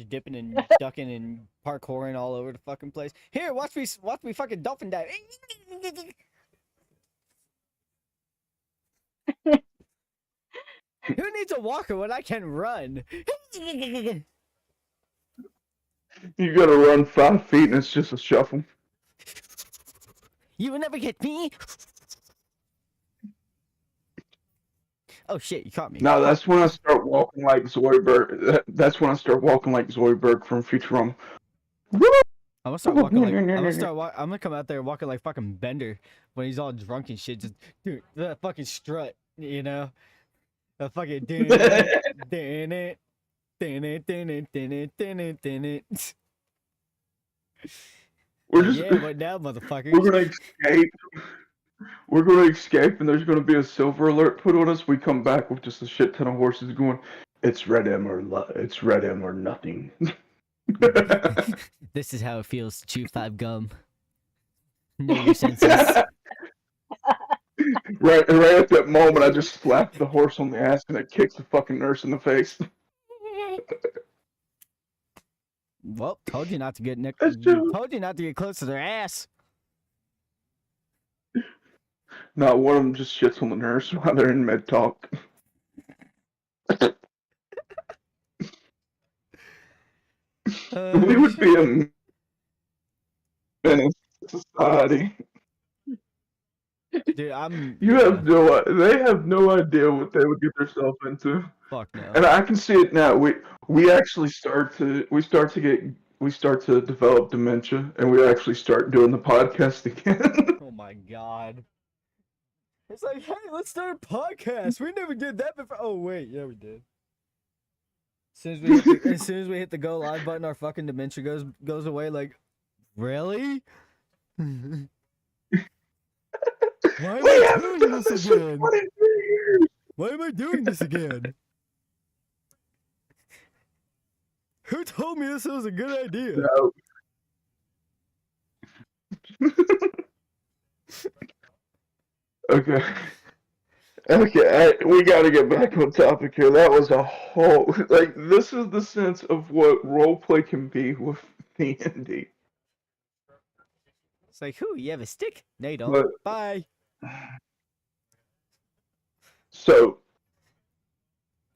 dipping and ducking and parkouring all over the fucking place. Here, watch me fucking dolphin dive. Who needs a walker when I can run? You gotta run 5 feet, and it's just a shuffle. You will never get me. Oh shit, you caught me. No, that's when I start walking like Zoidberg. That's when I start walking like Zoidberg from Futurama. I'm gonna start walking like I'm gonna come out there walking like fucking Bender when he's all drunk and shit. Just dude, that fucking strut, you know, the fucking We're just, yeah, what now, motherfuckers? we're gonna escape. We're gonna escape, and there's gonna be a silver alert put on us. We come back with just a shit ton of horses going. It's red M or nothing. This is how it feels to chew 5 gum. Know your senses. right at that moment, I just slapped the horse on the ass, and it kicks the fucking nurse in the face. Well, told you not to get told you not to get close to their ass. Not one of them just shits on the nurse while they're in med talk. We would be a menace to society. Dude, They have no idea what they would get themselves into. Fuck no. And I can see it now. We actually start to develop dementia, and we actually start doing the podcast again. Oh my god. It's like, hey, let's start a podcast. We never did that before. Oh wait, yeah, we did. As soon as we hit the go live button, our fucking dementia goes away. Like, really? Why am I doing this again? Why am I doing this again? Who told me this was a good idea? No. Okay. Okay, we gotta get back on topic here. That was a whole this is the sense of what roleplay can be with D&D. It's like, who? You have a stick? No, you don't. But, Bye. So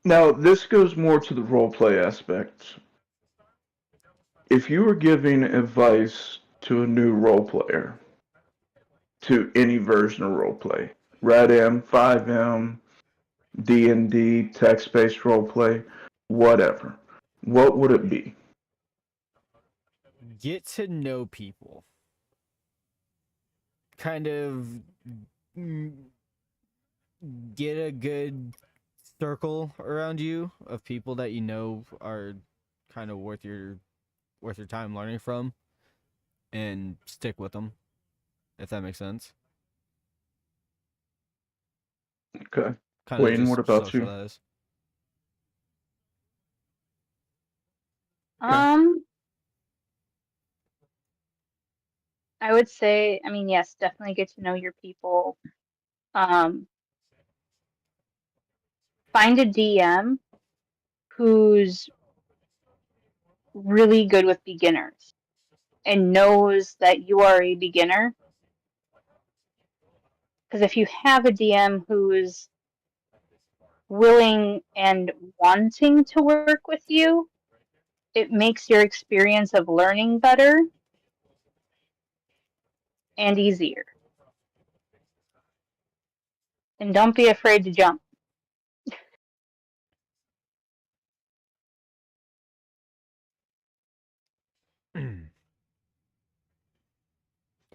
now this goes more to the roleplay aspect. If you were giving advice to a new role player, to any version of roleplay, Red M, 5M, D&D, text-based roleplay, whatever, what would it be? Get to know people. Kind of get a good circle around you of people that you know are kind of worth your time learning from, and stick with them, if that makes sense. Okay. Kind of Wayne, just what about you? socialize. I would say, I mean, yes, definitely get to know your people. Find a DM who's really good with beginners and knows that you are a beginner. Because if you have a DM who's willing and wanting to work with you, it makes your experience of learning better and easier. And don't be afraid to jump.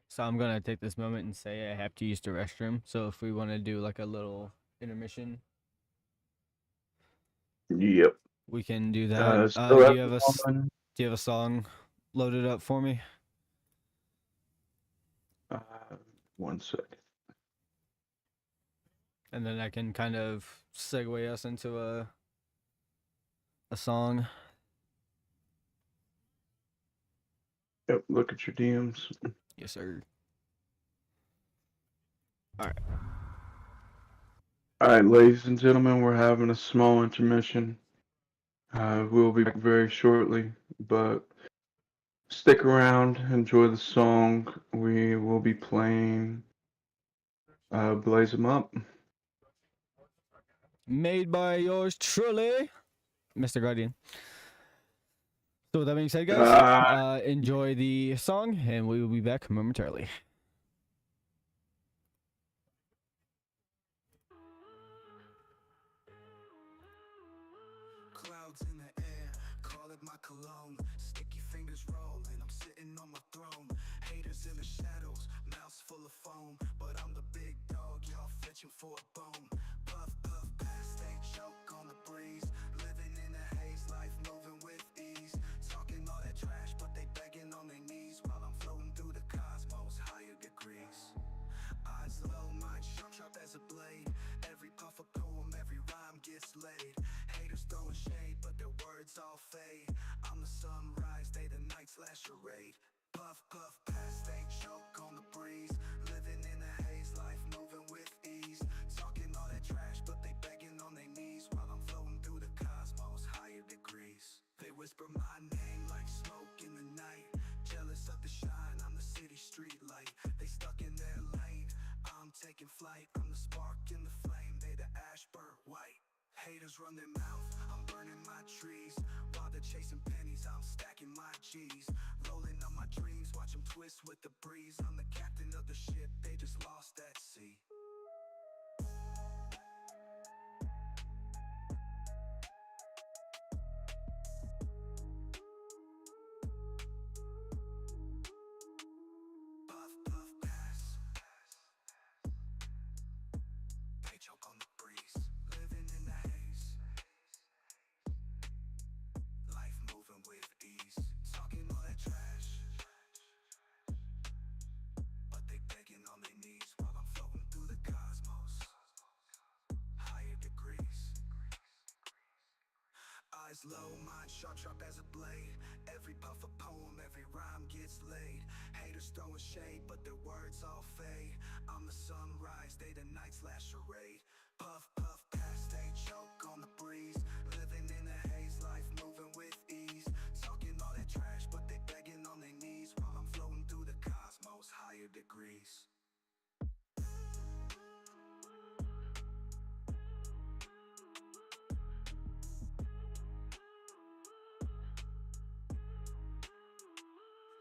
So I'm gonna take this moment and say I have to use the restroom. So if we want to do like a little intermission, Yep. we can do that. Still Do have you have one. do you have a song loaded up for me? Uh, 1 second. And then I can kind of segue us into a song. Yep. Look at your DMs. Yes, sir. All right. All right, ladies and gentlemen, we're having a small intermission. We'll be back very shortly, but stick around, enjoy the song. We will be playing Blaze 'em Up. Made by yours truly, Mr. Guardian. So with that being said, guys, enjoy the song, and we will be back momentarily. Clouds in the air, call it my cologne. Sticky fingers rolling, I'm sitting on my throne. Haters in the shadows, mouths full of foam. But I'm the big dog, y'all fetching for a bone. Puff, puff, pass, they choke on the breeze. Living in a haze, life moving with ease. Talking all that trash, but they begging on their knees. While I'm floating through the cosmos, higher degrees. Eyes low, mind sharp, sharp as a blade. Every puff a poem, every rhyme gets laid. Haters throwing shade, but their words all fade. I'm the sunrise, they the night slash charade. Puff, puff, pass, they choke on the breeze. Living in a haze, life moving with ease. Talking all that trash, but they begging on their knees. While I'm floating through the cosmos, higher degrees. They whisper my name like smoke in the night. Jealous of the shine, I'm the city street light. They stuck in their lane, I'm taking flight. I'm the spark in the flame, they the ash burnt white. Haters run their mouth, I'm burning my trees. While they're chasing pennies, I'm stacking my G's. Rolling on my dreams, watch them twist with the breeze. I'm the captain of the ship, they just lost at sea. Puff, puff, pass. They choke on the breeze. Living in the haze. Life moving with ease. Talking all that trash, but they begging on their knees. While I'm floating through the cosmos, higher degrees. Eyes low, mind sharp, sharp as a blade. Every puff a poem, every rhyme gets laid. Haters throwing shade, but their words all fade. I'm the sunrise, they the night slash charade. Puff, puff, pass, they choke on the breeze. Living in a haze, life moving with ease. Talking all that trash, but they begging on their knees. While I'm floating through the cosmos, higher degrees.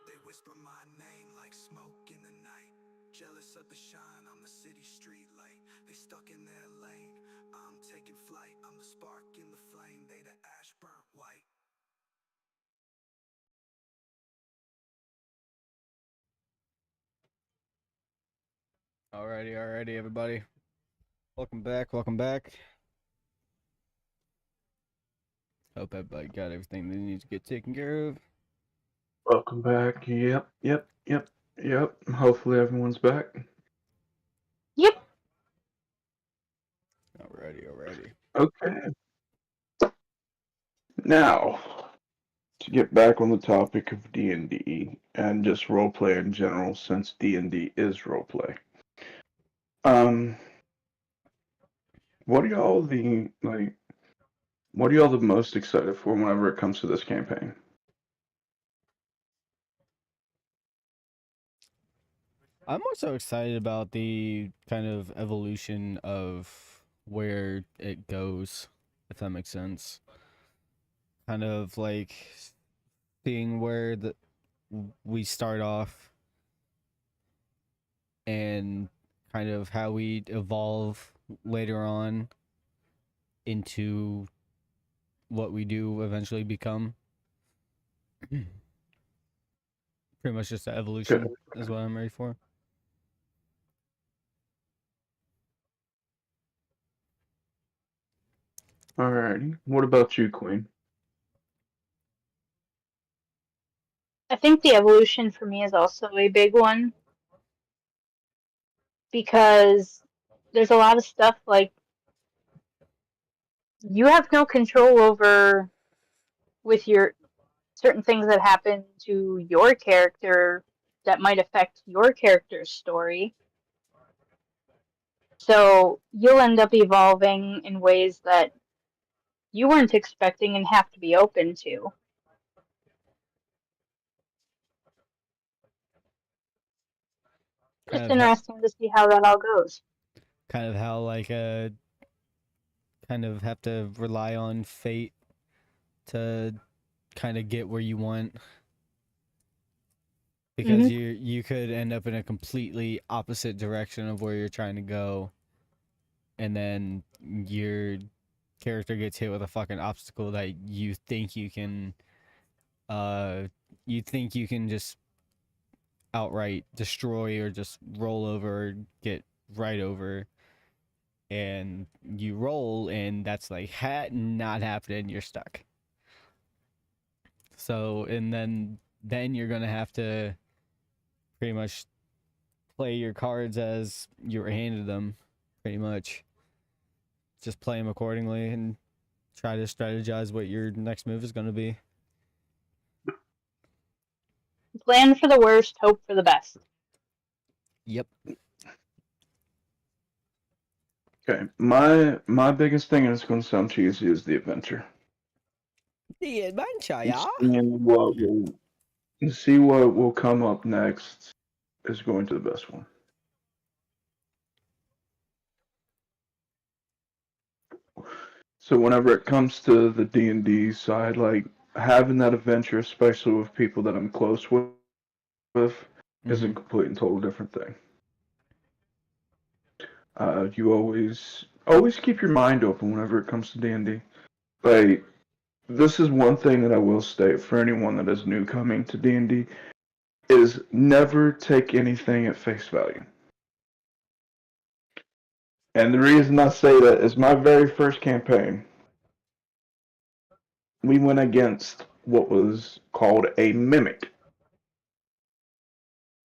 They whisper my name like smoke in the night. Jealous of the shine, I'm the city street light. They stuck in their lane, I'm taking flight. I'm the spark in the flame, they the ash burnt white. Alrighty, everybody. Welcome back. Welcome back. Hope everybody got everything they need to get taken care of. Welcome back. Yep. Hopefully everyone's back. Yep. Alrighty. Okay. Now, to get back on the topic of D&D and just roleplay in general, since D&D is roleplay. What are y'all the most excited for whenever it comes to this campaign? I'm also excited about the kind of evolution of where it goes, if that makes sense. Kind of like seeing where we start off and kind of how we evolve later on into what we do eventually become. Pretty much just the evolution is what I'm ready for. Alrighty. What about you, Queen? I think the evolution for me is also a big one because there's a lot of stuff like you have no control over with your certain things that happen to your character that might affect your character's story. So you'll end up evolving in ways that you weren't expecting and have to be open to. Just interesting to see how that all goes. Kind of how like kind of have to rely on fate to kind of get where you want, because you could end up in a completely opposite direction of where you're trying to go, and then your character gets hit with a fucking obstacle that you think you can just outright destroy or just roll over or get right over, and you roll and that's like not happening, you're stuck. So and then you're gonna have to pretty much play your cards as you were handed them, pretty much just play them accordingly and try to strategize what your next move is going to be. Plan for the worst, hope for the best. Yep. Okay, my biggest thing, and it's going to sound cheesy, is the adventure. The adventure, yeah. See what will come up next is going to the best one. So whenever it comes to the D&D side, like having that adventure, especially with people that I'm close with, is a complete and total different thing. You always keep your mind open whenever it comes to D&D. Like, this is one thing that I will state for anyone that is new coming to D&D, is never take anything at face value. And the reason I say that is my very first campaign, we went against what was called a mimic.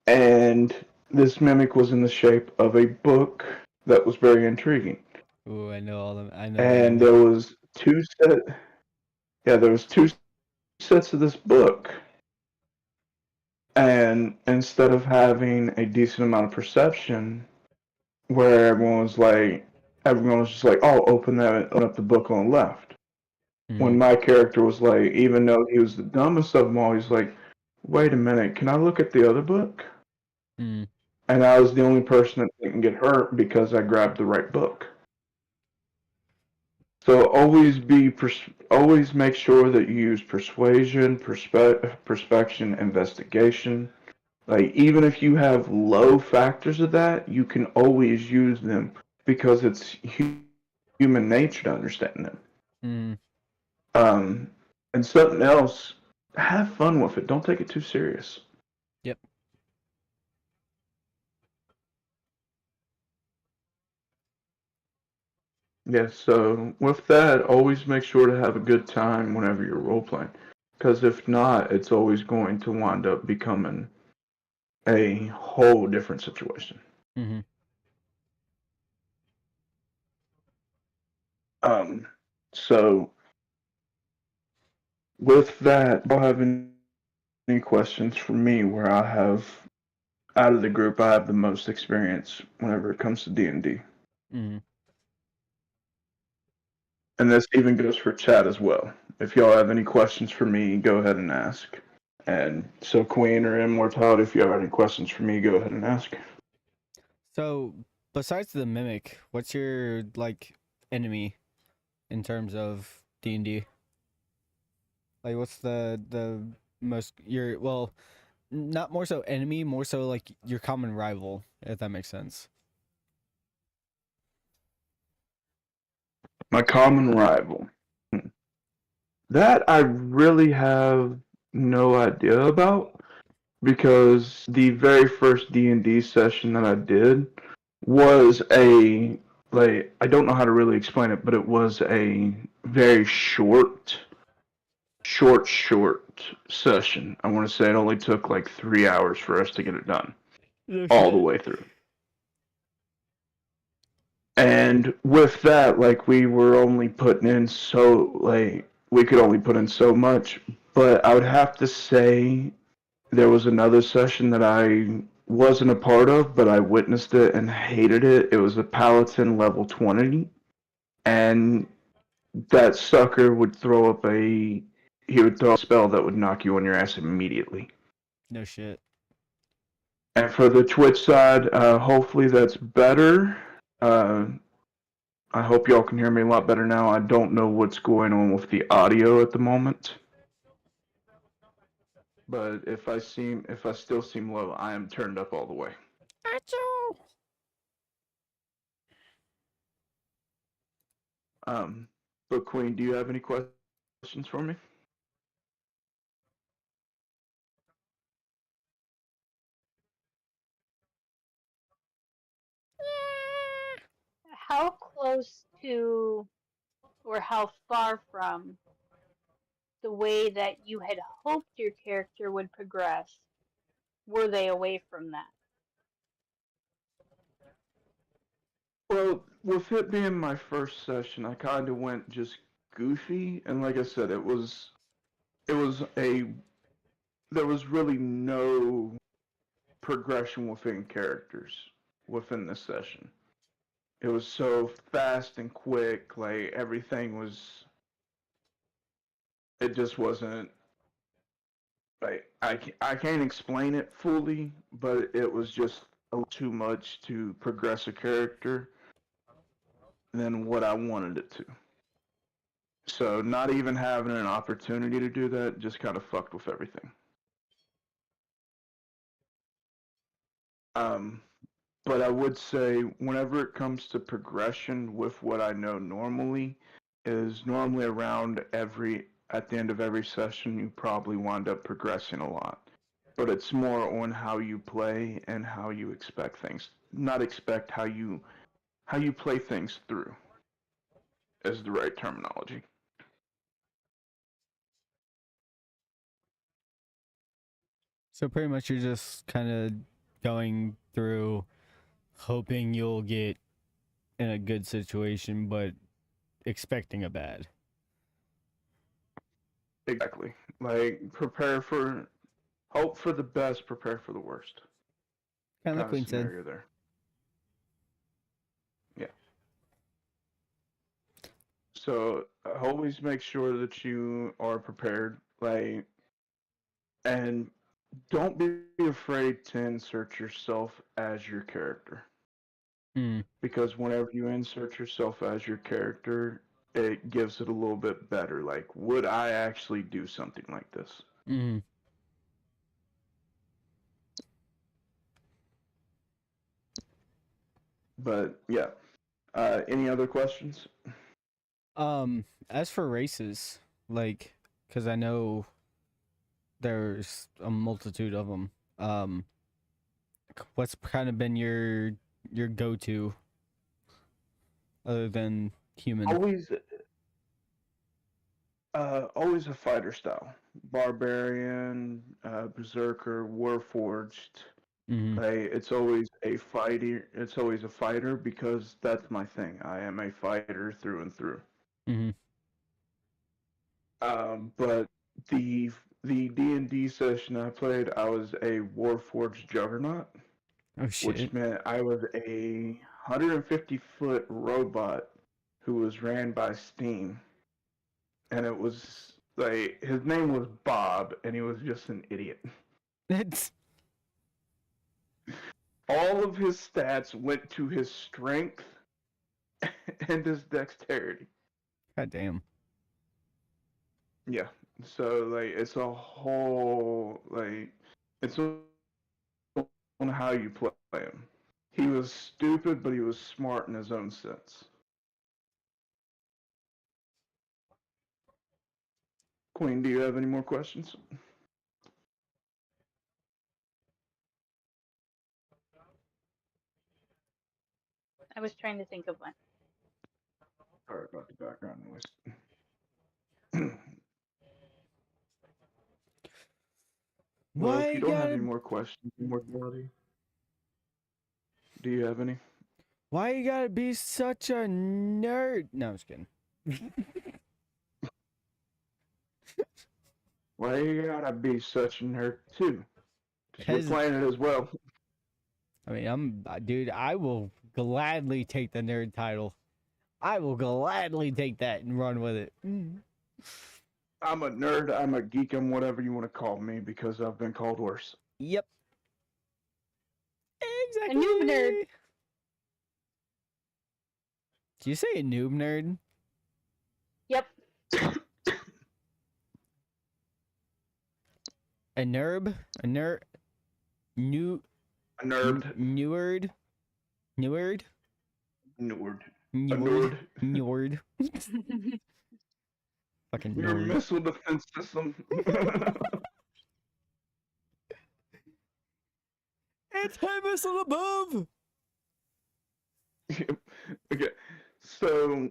And this mimic was in the shape of a book that was very intriguing. Ooh, I know all them. I know. And there was two sets of this book. And instead of having a decent amount of perception, where everyone was just like, "Oh, open up the book on the left." When my character was like, even though he was the dumbest of them all, he's like, "Wait a minute, can I look at the other book?" And I was the only person that didn't get hurt because I grabbed the right book. So always make sure that you use persuasion, perspection, investigation. Like, even if you have low factors of that, you can always use them because it's human nature to understand them. And something else, have fun with it. Don't take it too serious. Yep. Yeah, so with that, always make sure to have a good time whenever you're role playing. Because if not, it's always going to wind up becoming a whole different situation. So with that, do you have any questions for me where I have, out of the group, I have the most experience whenever it comes to D&D? And this even goes for chat as well. If y'all have any questions for me, go ahead and ask. And so Queen or Immortality, if you have any questions for me, go ahead and ask. So, besides the mimic, what's your, like, enemy in terms of D&D? Like, what's the most your well, not more so enemy, more so like your common rival, if that makes sense. My common rival. That I really have no idea about because the very first D&D session that I did was a like I don't know how to really explain it, but it was a very short session. I want to say it only took like 3 hours for us to get it done No all the shit. way through. And with that, like we were only putting in so like we could only put in so much. But I would have to say there was another session that I wasn't a part of, but I witnessed it and hated it. It was a Paladin level 20, and that sucker would throw up he would throw a spell that would knock you on your ass immediately. No shit. And for the Twitch side, hopefully that's better. Uh, I hope y'all can hear me a lot better now. I don't know what's going on with the audio at the moment. But if I still seem low, I am turned up all the way. Achoo! But Queen, do you have any questions for me? How close to or how far from the way that you had hoped your character would progress were they away from that? Well, with it being my first session, I kind of went just goofy, and like I said, it was a there was really no progression within characters within this session. It was so fast and quick, like everything was. It just wasn't like I can't explain it fully, but it was just a little too much to progress a character than what I wanted it to. So not even having an opportunity to do that just kind of fucked with everything. Um, but I would say whenever it comes to progression with what I know normally is normally around every at the end of every session you probably wind up progressing a lot. But it's more on how you play and how you expect things. Not expect how you play things through is the right terminology. So pretty much you're just kind of going through hoping you'll get in a good situation, but expecting a bad. Exactly. Like hope for the best, prepare for the worst. Kind of like Kind of Queen said. scenario there. Yeah. So always make sure that you are prepared. Like, and don't be afraid to insert yourself as your character. Mm. Because whenever you insert yourself as your character, it gives it a little bit better. Like, would I actually do something like this? Mm. But yeah. Any other questions? As for races, like, because I know there's a multitude of them. What's kind of been your go-to other than human? Always a fighter style. Barbarian, berserker, warforged. Mm-hmm. It's always a fighter. It's always a fighter because that's my thing. I am a fighter through and through. Mm-hmm. But the D&D session I played, I was a warforged juggernaut, Oh shit. which meant I was a 150-foot robot who was ran by steam, and it was like his name was Bob, and he was just an idiot. That's All of his stats went to his strength and his dexterity. God damn. Yeah. So like it's a whole it's on how you play him. He was stupid, but he was smart in his own sense. Queen, do you have any more questions? I was trying to think of one. Sorry about the background noise. Well, Why if you you don't have any gotta more questions, Immortality, do you have any? why you gotta be such a nerd? No, I'm just kidding. Why you gotta be such a nerd too? Because you're Cause playing it as well. I mean, dude, I will gladly take the nerd title. I will gladly take that and run with it. I'm a nerd, I'm a geek, I'm whatever you want to call me because I've been called worse. Yep. A Exactly. noob nerd. Did you say a noob nerd? Yep. A nerb? A nerd? New A nerd. neward? Neward? Nerd. A Neward? nerd. Neward? Fucking Your nerd. missile defense system. Anti-missile above! Okay, so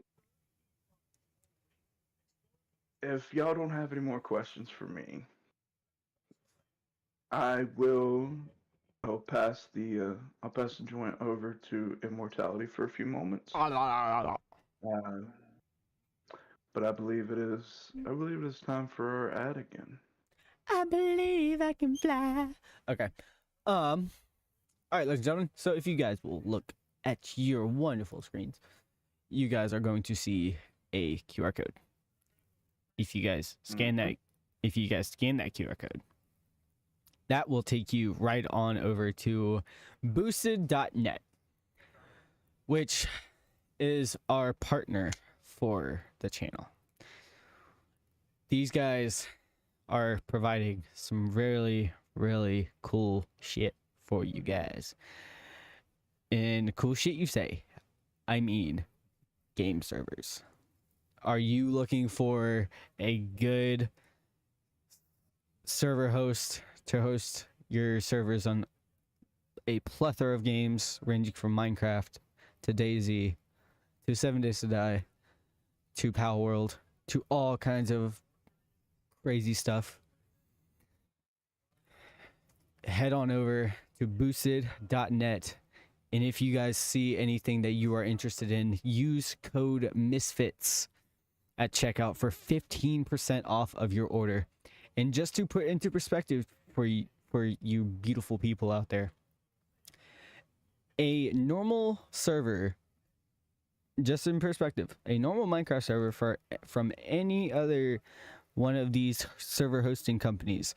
if y'all don't have any more questions for me, I'll pass the joint over to Immortality for a few moments. Uh, but I believe it is time for our ad again. I believe I can fly. Okay. All right, ladies and gentlemen. So if you guys will look at your wonderful screens, you guys are going to see a QR code. If you guys scan that QR code, that will take you right on over to boosted.net, which is our partner for the channel. These guys are providing some really, really cool shit for you guys. And cool shit you say, I mean game servers. Are you looking for a good server host to host your servers on a plethora of games ranging from Minecraft to DayZ to 7 Days to Die to Power World to all kinds of crazy stuff? Head on over to boosted.net, and if you guys see anything that you are interested in, use code MISFITS at checkout for 15% off of your order. And just to put into perspective for you beautiful people out there, a normal server, just in perspective, a normal Minecraft server from any other one of these server hosting companies,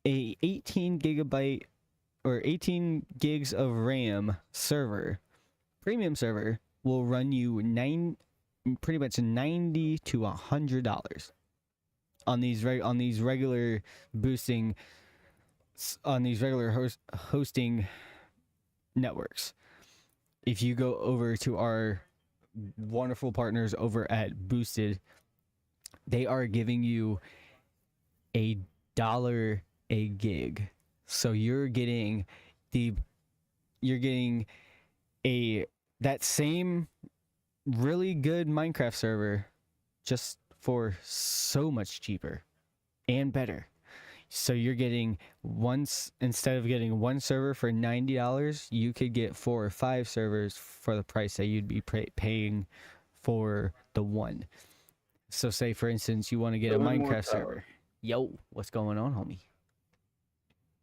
a 18 gigabyte or 18 gigs of RAM server, premium server, will run you pretty much $90 to $100 on these regular boosting, on these regular hosting networks. If you go over to our wonderful partners over at Boosted, they are giving you $1 a gig. So you're getting that same really good Minecraft server just for so much cheaper and better. So you're getting instead of getting one server for $90, you could get 4 or 5 servers for the price that you'd be paying for the one. So say for instance you want to get a Minecraft server. Yo, what's going on, homie?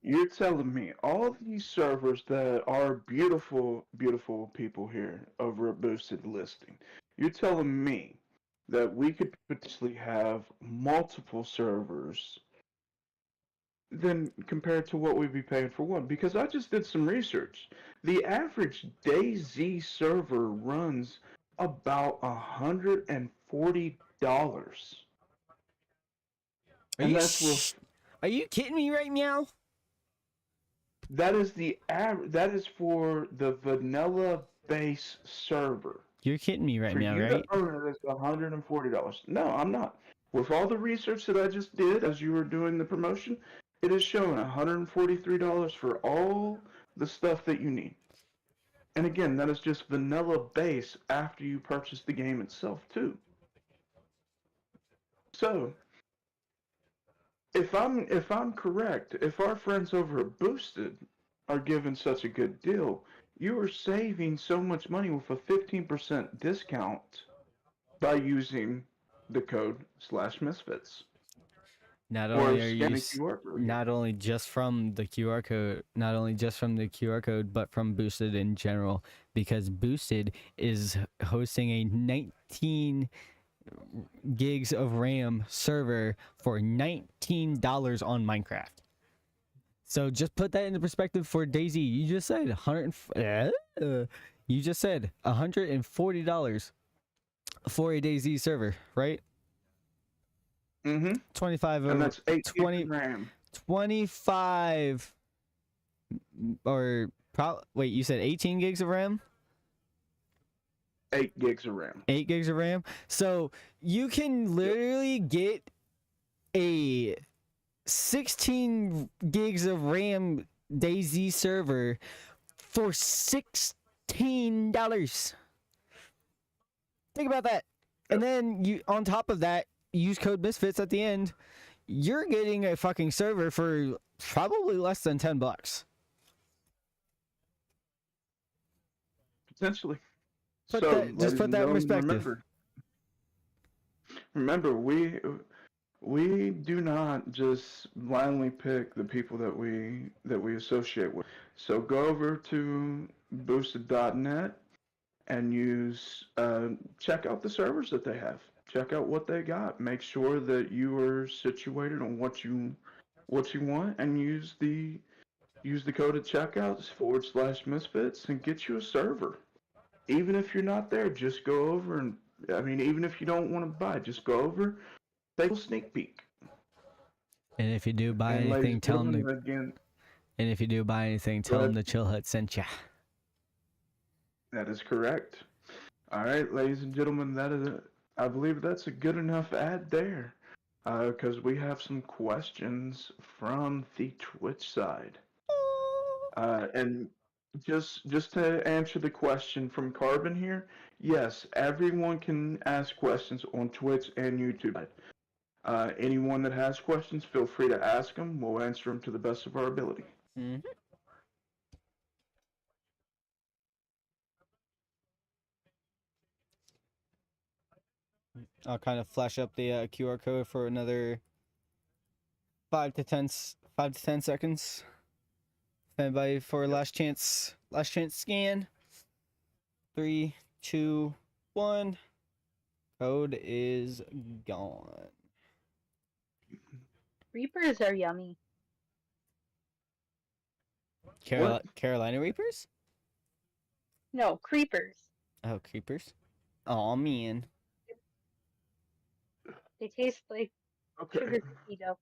You're telling me all these servers that are beautiful, beautiful people here over at Boosted listing, you're telling me that we could potentially have multiple servers than compared to what we'd be paying for one. Because I just did some research. The average DayZ server runs about $140. Are And you that's with are you kidding me right now? that is the that is for the vanilla base server. You're kidding me right For now, you to right? own it, it's $140. No, I'm not. With all the research that I just did as you were doing the promotion, it is showing $143 for all the stuff that you need. And again, that is just vanilla base after you purchase the game itself too. So, if I'm correct, if our friends over at Boosted are given such a good deal, you are saving so much money with a 15% discount by using the code /misfits Not or only are you scan the QR code here. not only just from the QR code, not only just from the QR code, but from Boosted in general, because Boosted is hosting a 19 gigs of RAM server for $19 on Minecraft. So just put that into perspective for DayZ. You just said you just said $140 for a DayZ server, right? Mm-hmm. 25 And over that's 8 20 gigs of RAM. 25 or wait, you said 18 gigs of RAM? 8 gigs of RAM. 8 gigs of RAM. So you can literally get a 16 gigs of RAM DayZ server for $16. Think about that. And then you, on top of that, use code Misfits at the end. You're getting a fucking server for probably less than $10. Potentially. Put So, that, just ladies put and that in gentlemen, perspective. remember, we do not just blindly pick the people that we associate with. So go over to boosted.net and use check out the servers that they have. Check out what they got. Make sure that you are situated on what you want, and use the code at checkout /misfits and get you a server. Even if you're not there, just go over and I mean, even if you don't want to buy, just go over, take a sneak peek. And if you do buy And ladies anything, and tell them gentlemen, to. again, And if you do buy anything, tell them the Chill Hut sent ya. that is correct. All right, ladies and gentlemen, I believe that's a good enough ad there, because we have some questions from the Twitch side, and just to answer the question from Carbon here, yes, everyone can ask questions on Twitch and YouTube. Anyone that has questions, feel free to ask them. We'll answer them to the best of our ability. Mm-hmm. I'll kind of flash up the QR code for another 5 to 10 seconds. Anybody for last chance scan. 3, 2, 1. Code is gone. Reapers are yummy. Carolina Reapers? No, creepers. Oh, creepers. Oh man. They taste like sugar Okay. cookie dough.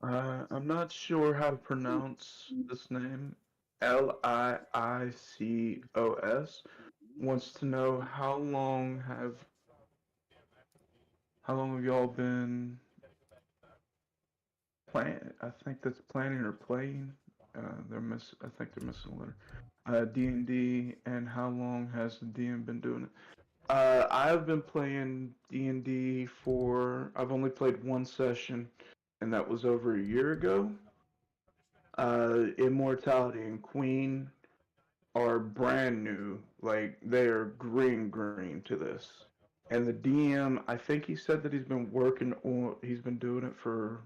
I'm not sure how to pronounce this name. Liicos wants to know how long have y'all been playing? I think that's planning or playing. I think they're missing a letter. D&D, and how long has the DM been doing it? I've been playing D&D for. I've only played one session, and that was over a year ago. Immortality and Queen are brand new. Like, they are green to this. And the DM, I think he said that he's been doing it for,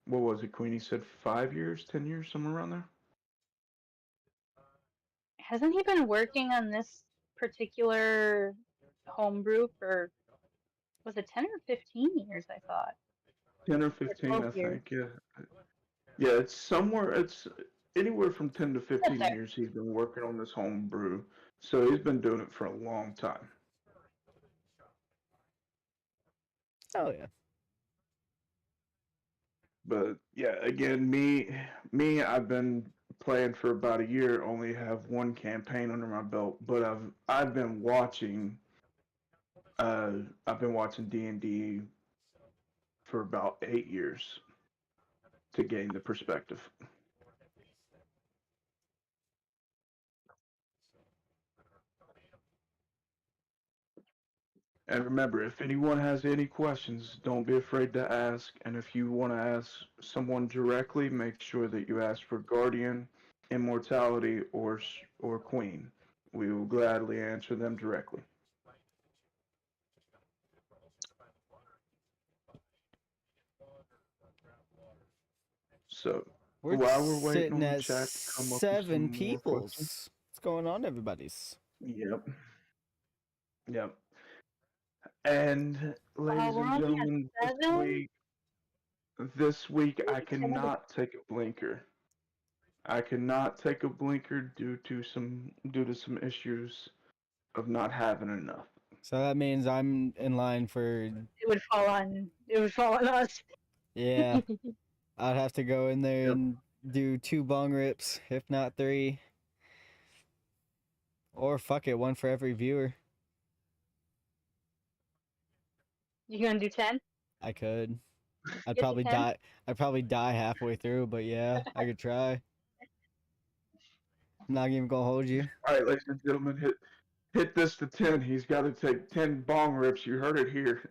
what was it, Queen? He said 5 years, 10 years, somewhere around there. Hasn't he been working on this particular homebrew for, was it 10 or 15 years, I thought? 10 or 15, 12 I years. think. Yeah, yeah. It's somewhere. It's anywhere from 10 to Up 15 there. years. He's been working on this home brew, so he's been doing it for a long time. Oh yeah. But yeah, again, me, I've been playing for about a year. Only have one campaign under my belt, but I've been watching. I've been watching D&D for about 8 years to gain the perspective. And remember, if anyone has any questions, don't be afraid to ask. And if you want to ask someone directly, make sure that you ask for Guardian, Immortality, or Queen. We will gladly answer them directly. So We're while we're waiting sitting on the at chat to come up with 7 some more questions. peoples. What's going on, everybody's? Yep. Yep. And Wow, ladies we're and only at gentlemen, 7? this week I Holy cow. cannot take a blinker. I cannot take a blinker due to some issues of not having enough. So that means I'm in line for, It would fall on us. yeah, I'd have to go in there Yep. and do 2 bong rips, if not 3. Or fuck it, 1 for every viewer. You gonna do 10? I could. I'd Get to probably 10? die. I'd probably die halfway through, but yeah, I could try. I'm not even gonna hold you. All right, ladies and gentlemen, hit this to 10. He's got to take 10 bong rips. You heard it here.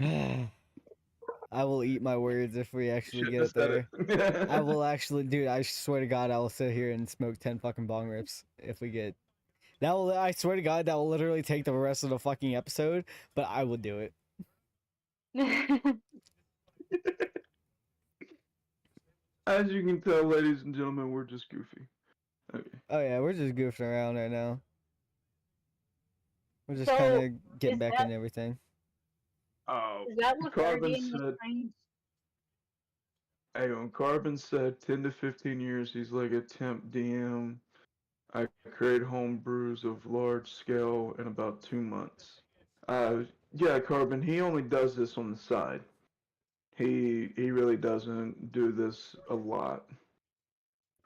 I will eat my words if we actually Shouldn't get have it said there. it. I will actually, dude. I swear to God, I will sit here and smoke 10 fucking bong rips if we get. That will. I swear to God, that will literally take the rest of the fucking episode. But I will do it. As you can tell, ladies and gentlemen, we're just goofy. Okay. Oh yeah, we're just goofing around right now. We're just So, kind of getting is back that- in everything. Is that what Carbon Guardian was said, trying? hang on, Carbon said 10 to 15 years he's like a temp DM. I create home brews of large scale in about 2 months. Yeah, Carbon, he only does this on the side. He really doesn't do this a lot.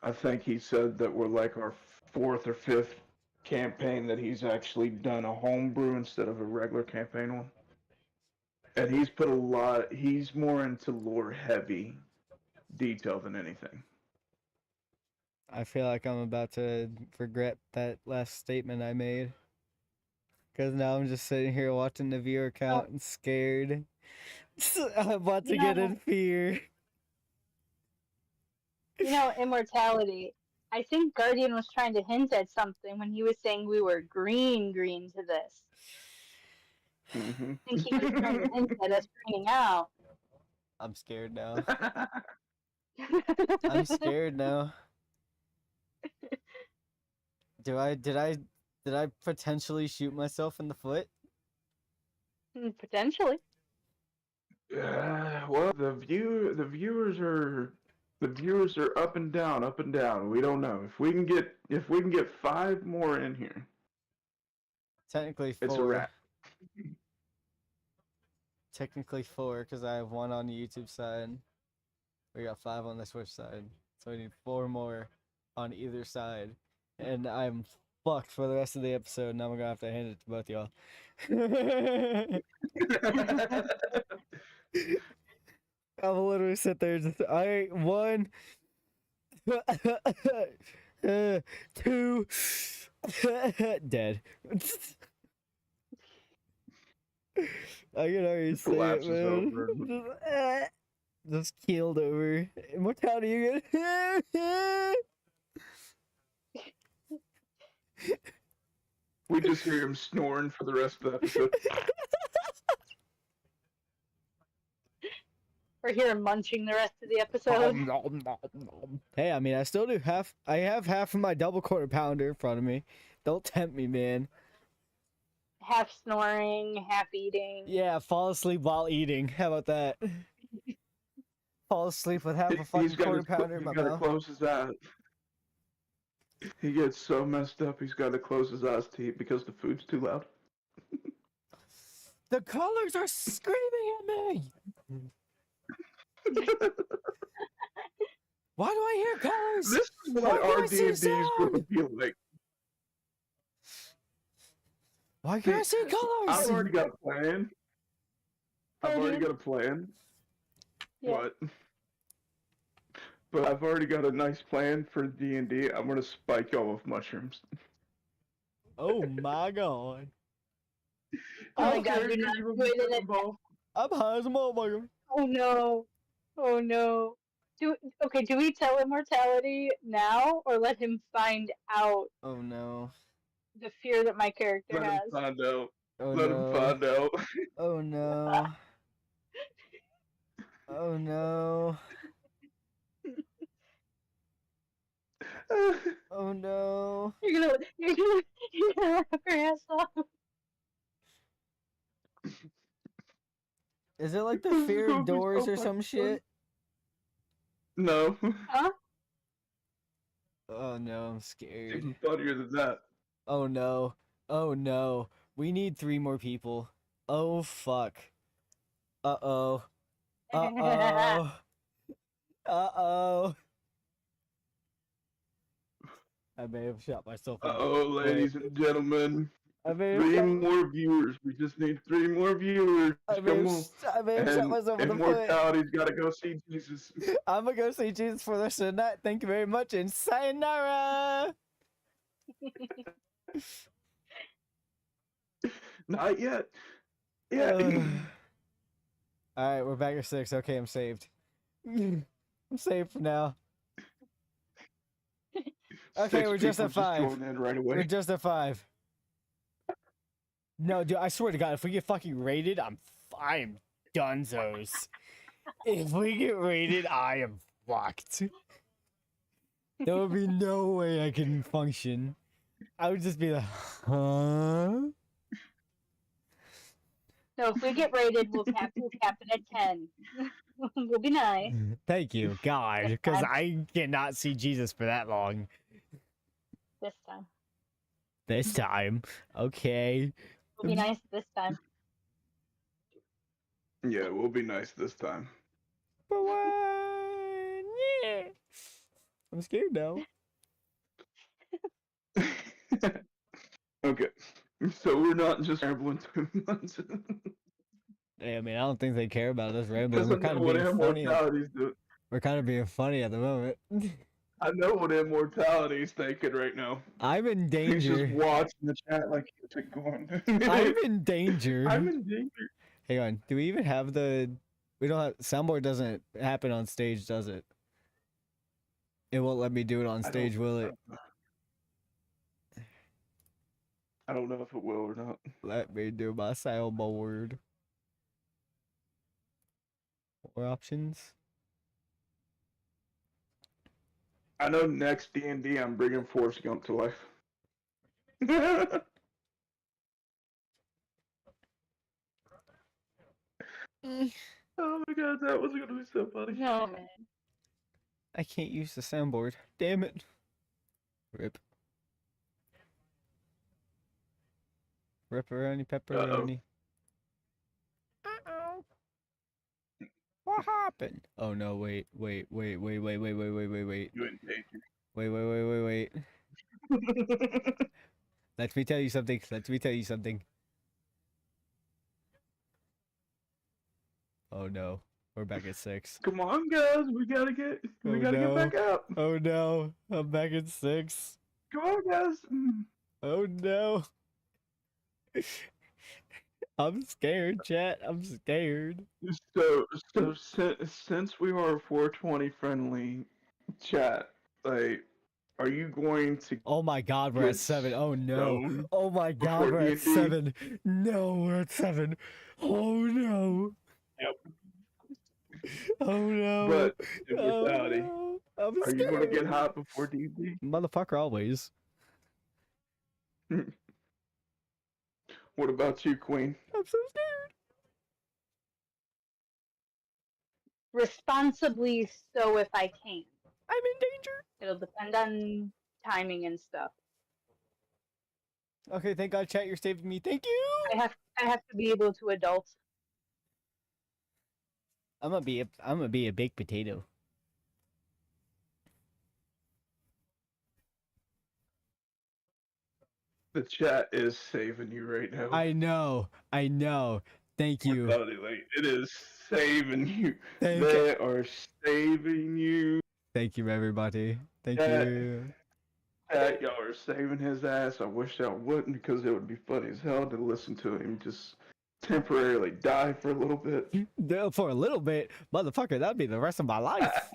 I think he said that we're like our fourth or fifth campaign that he's actually done a homebrew instead of a regular campaign on. And he's put a lot, he's more into lore heavy detail than anything. I feel like I'm about to regret that last statement I made. Because now I'm just sitting here watching the viewer count and scared. I'm about to get in fear. Immortality. I think Guardian was trying to hint at something when he was saying we were green to this. Mm-hmm. I think he was trying to hint at us greening out. I'm scared now. I'm scared now. Did I potentially shoot myself in the foot? Potentially. Well, the viewers are up and down, up and down. We don't know if we can get 5 more in here. Technically 4. It's a wrap. Technically 4, because I have 1 on the YouTube side. We got 5 on the Switch side. So we need 4 more on either side. And I'm fucked for the rest of the episode. Now I'm gonna have to hand it to both y'all. I'll literally sit there and just, alright, 1, 2, dead. I can already see it, Collapses man. over. Just keeled over. Immortality, you good? We just hear him snoring for the rest of the episode. Or hear him munching the rest of the episode. Hey, I mean, I still do half. I have half of my double quarter pounder in front of me. Don't tempt me, man. Half snoring, half eating. Yeah, fall asleep while eating. How about that? fall asleep with half a He's fucking got quarter his, pounder in he's my got to mouth. close his eyes. He gets so messed up, he's got to close his eyes to eat because the food's too loud. The colors are screaming at me. Why do I hear colors? This is Why what do our I see D&D is going to sound? be like. Why can't I see I've colors? already got a plan. I've already got a plan. Yeah. But I've already got a nice plan for D&D. I'm going to spike y'all with mushrooms. Oh my god. Oh my Y'all god, you're characters not will be doing it. getting involved. I'm high as a motherfucker. Oh no. Oh no. Do we tell Immortality now or let him find out Oh no. the fear that my character Let him has? find out. Oh Let him no. find out. Oh no. Oh no. Oh no. You're gonna laugh your ass off. Is it like the This is fear gonna of be doors so or fucking some funny. shit? No. Huh? Oh no, I'm Even scared. funnier than that. Oh no. Oh no. We need 3 more people. Oh fuck. Uh-oh. Uh-oh. Uh-oh. I may have shot myself in the Uh-oh, ladies and gentlemen. I may have 3 shot, more viewers. We just need 3 more viewers. Come on. I may have shot And myself in the foot. Immortality's got to go see Jesus. I'm gonna go see Jesus for the rest of the night. Thank you very much, and sayonara! Not yet. Yeah. Alright, we're back at 6. Okay, I'm saved. I'm saved for now. Okay, 6 we're just people at 5. joined in right away. We're just at 5. No, dude, I swear to God, if we get fucking raided, I am dunzos. If we get raided, I am fucked. There would be no way I can function. I would just be like, huh? No, if we get raided, we'll cap it at 10. We'll be nice. Thank you, God, because time. I cannot see Jesus for that long. This time. This time, okay. We'll be nice this time. Yeah, we'll be nice this time. For one, yeah. I'm scared now. Okay. So we're not just rambling too much. Yeah, I mean, I don't think they care about us Because rambling. We're I kind know of what being funny. Immortality's doing. We're kind of being funny at the moment. I know what Immortality's thinking right now. I'm in He's danger. just watching the chat like, what's it going? I'm in danger. I'm in danger. Hang on. Do we even have the? We don't have soundboard. Doesn't happen on stage, does it? It won't let me do it on stage, will it? I don't know if it will or not. Let me do my soundboard. More options. I know next D&D I'm bringing Forrest Gump to life. Oh my god, that was gonna be so funny. No, man. I can't use the soundboard. Damn it. Rip. Ripperoni pepperoni. Uh-oh. What happened? Oh no, wait. You in danger. Wait. Let me tell you something. Oh no. We're back at 6. Come on, guys, we gotta get back up. Oh no. I'm back at 6. Come on, guys. Oh no. I'm scared, chat. I'm scared. So since we are a 420 friendly chat, like, are you going to? Oh my god, we're at Get 7. Oh no. stoned Oh my god, before we're at D&D? 7. No, we're at 7. Oh no. Yep. Oh no. But Oh, Immortality, no. I'm are scared. you gonna get hot before D&D? Motherfucker, always. What about you, Queen? I'm so scared. responsibly so if I can. I'm in danger. It'll depend on timing and stuff. Okay, thank God, chat, you're saving me. Thank you. I have to be able to adult. I'm gonna be a baked potato. The chat is saving you right now. I know. Thank you. Like, it is saving you. Thank They are saving you. Thank you, everybody. Thank Chat, you. chat, y'all are saving his ass. I wish y'all wouldn't, because it would be funny as hell to listen to him just temporarily die for a little bit. For a little bit, motherfucker, that'd be the rest of my life.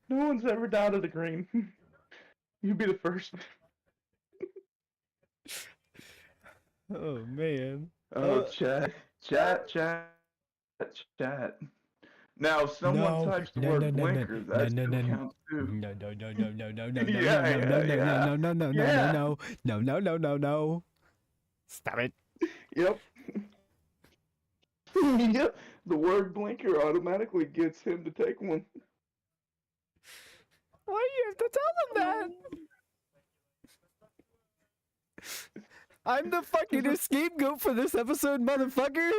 No one's ever died of the green. You'd be the first. Oh man. Oh, chat. Now, if someone types the word blinker, that's gonna count too. No. Stop it. Yep. Yep. The word blinker automatically gets him to take one. Why do you have to tell them that? I'm the fucking scapegoat for this episode, motherfucker.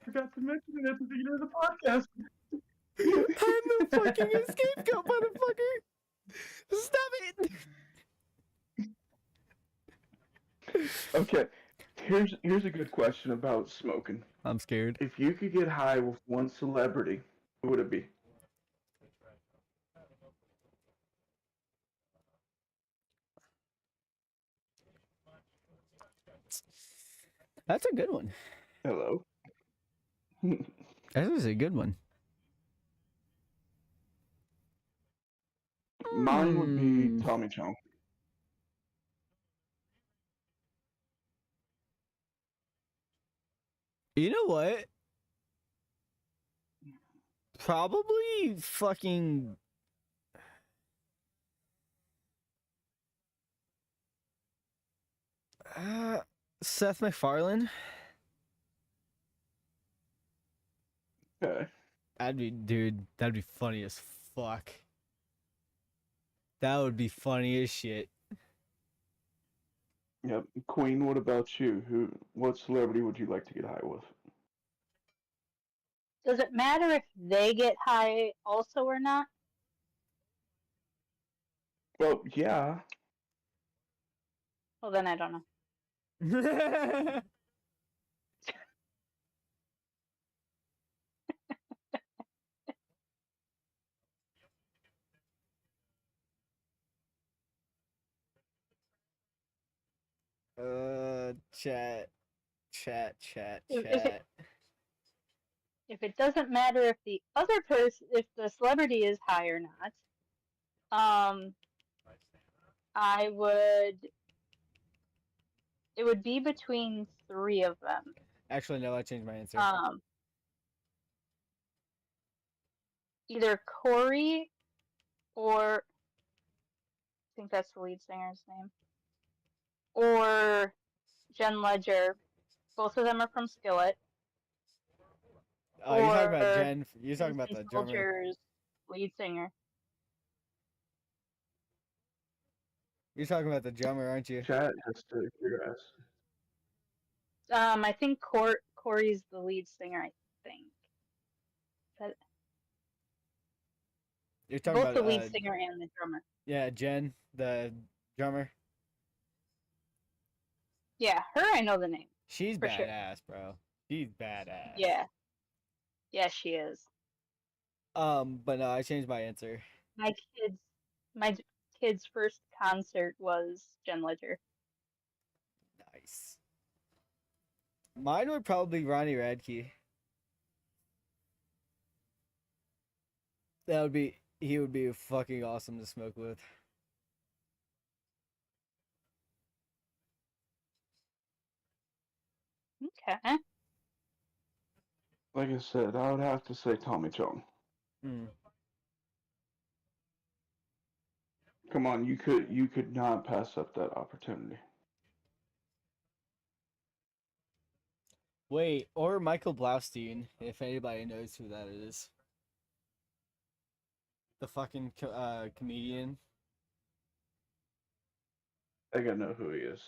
Forgot to mention it at the beginning of the podcast. I'm the fucking scapegoat, motherfucker. Stop it. Okay, here's a good question about smoking. I'm scared. If you could get high with one celebrity, who would it be? That's a good one. Hello. That is a good one. Mine would be Tommy Chong. You know what? Probably fucking. Seth MacFarlane. Okay. That'd be funny as fuck. That would be funny as shit. Yep. Queen, what about you? What celebrity would you like to get high with? Does it matter if they get high also or not? Well, yeah. Well, then I don't know. Chat. If it doesn't matter if the other person, if the celebrity is high or not, I would. It would be between 3 of them. Actually, no, I changed my answer. Either Corey or I think that's the lead singer's name, or Jen Ledger. Both of them are from Skillet. Oh, you're talking about Jen. You're talking about the drummer. Soldier's lead singer. You're talking about the drummer, aren't you? Chat, just to your ass. I think Corey's the lead singer. I think. But You're talking both about the lead singer and the drummer. Yeah, Jen, the drummer. Yeah, her I know the name. She's for badass, sure. bro. She's badass. Yeah. Yeah, she is. But no, I changed my answer. My kid's first concert was Jen Ledger. Nice. Mine would probably be Ronnie Radke. He would be fucking awesome to smoke with. Okay. Like I said, I would have to say Tommy Chong. Come on, you could not pass up that opportunity. Wait, or Michael Blaustein, if anybody knows who that is. The fucking comedian. I think I know who he is.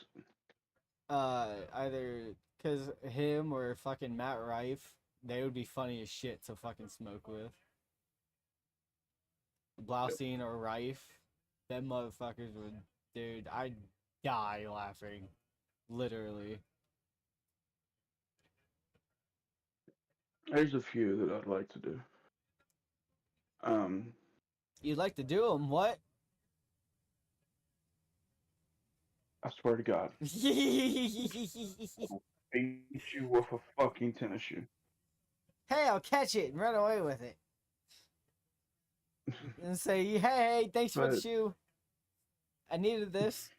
Either because him or fucking Matt Rife, they would be funny as shit to fucking smoke with. Blaustein or Rife, them motherfuckers would, dude, I'd die laughing. Literally. There's a few that I'd like to do. You'd like to do them, what? I swear to God, Hey, beat you with a fucking tennis shoe. I'll catch it and run away with it. And say, hey, thanks for the But- shoe. I needed this.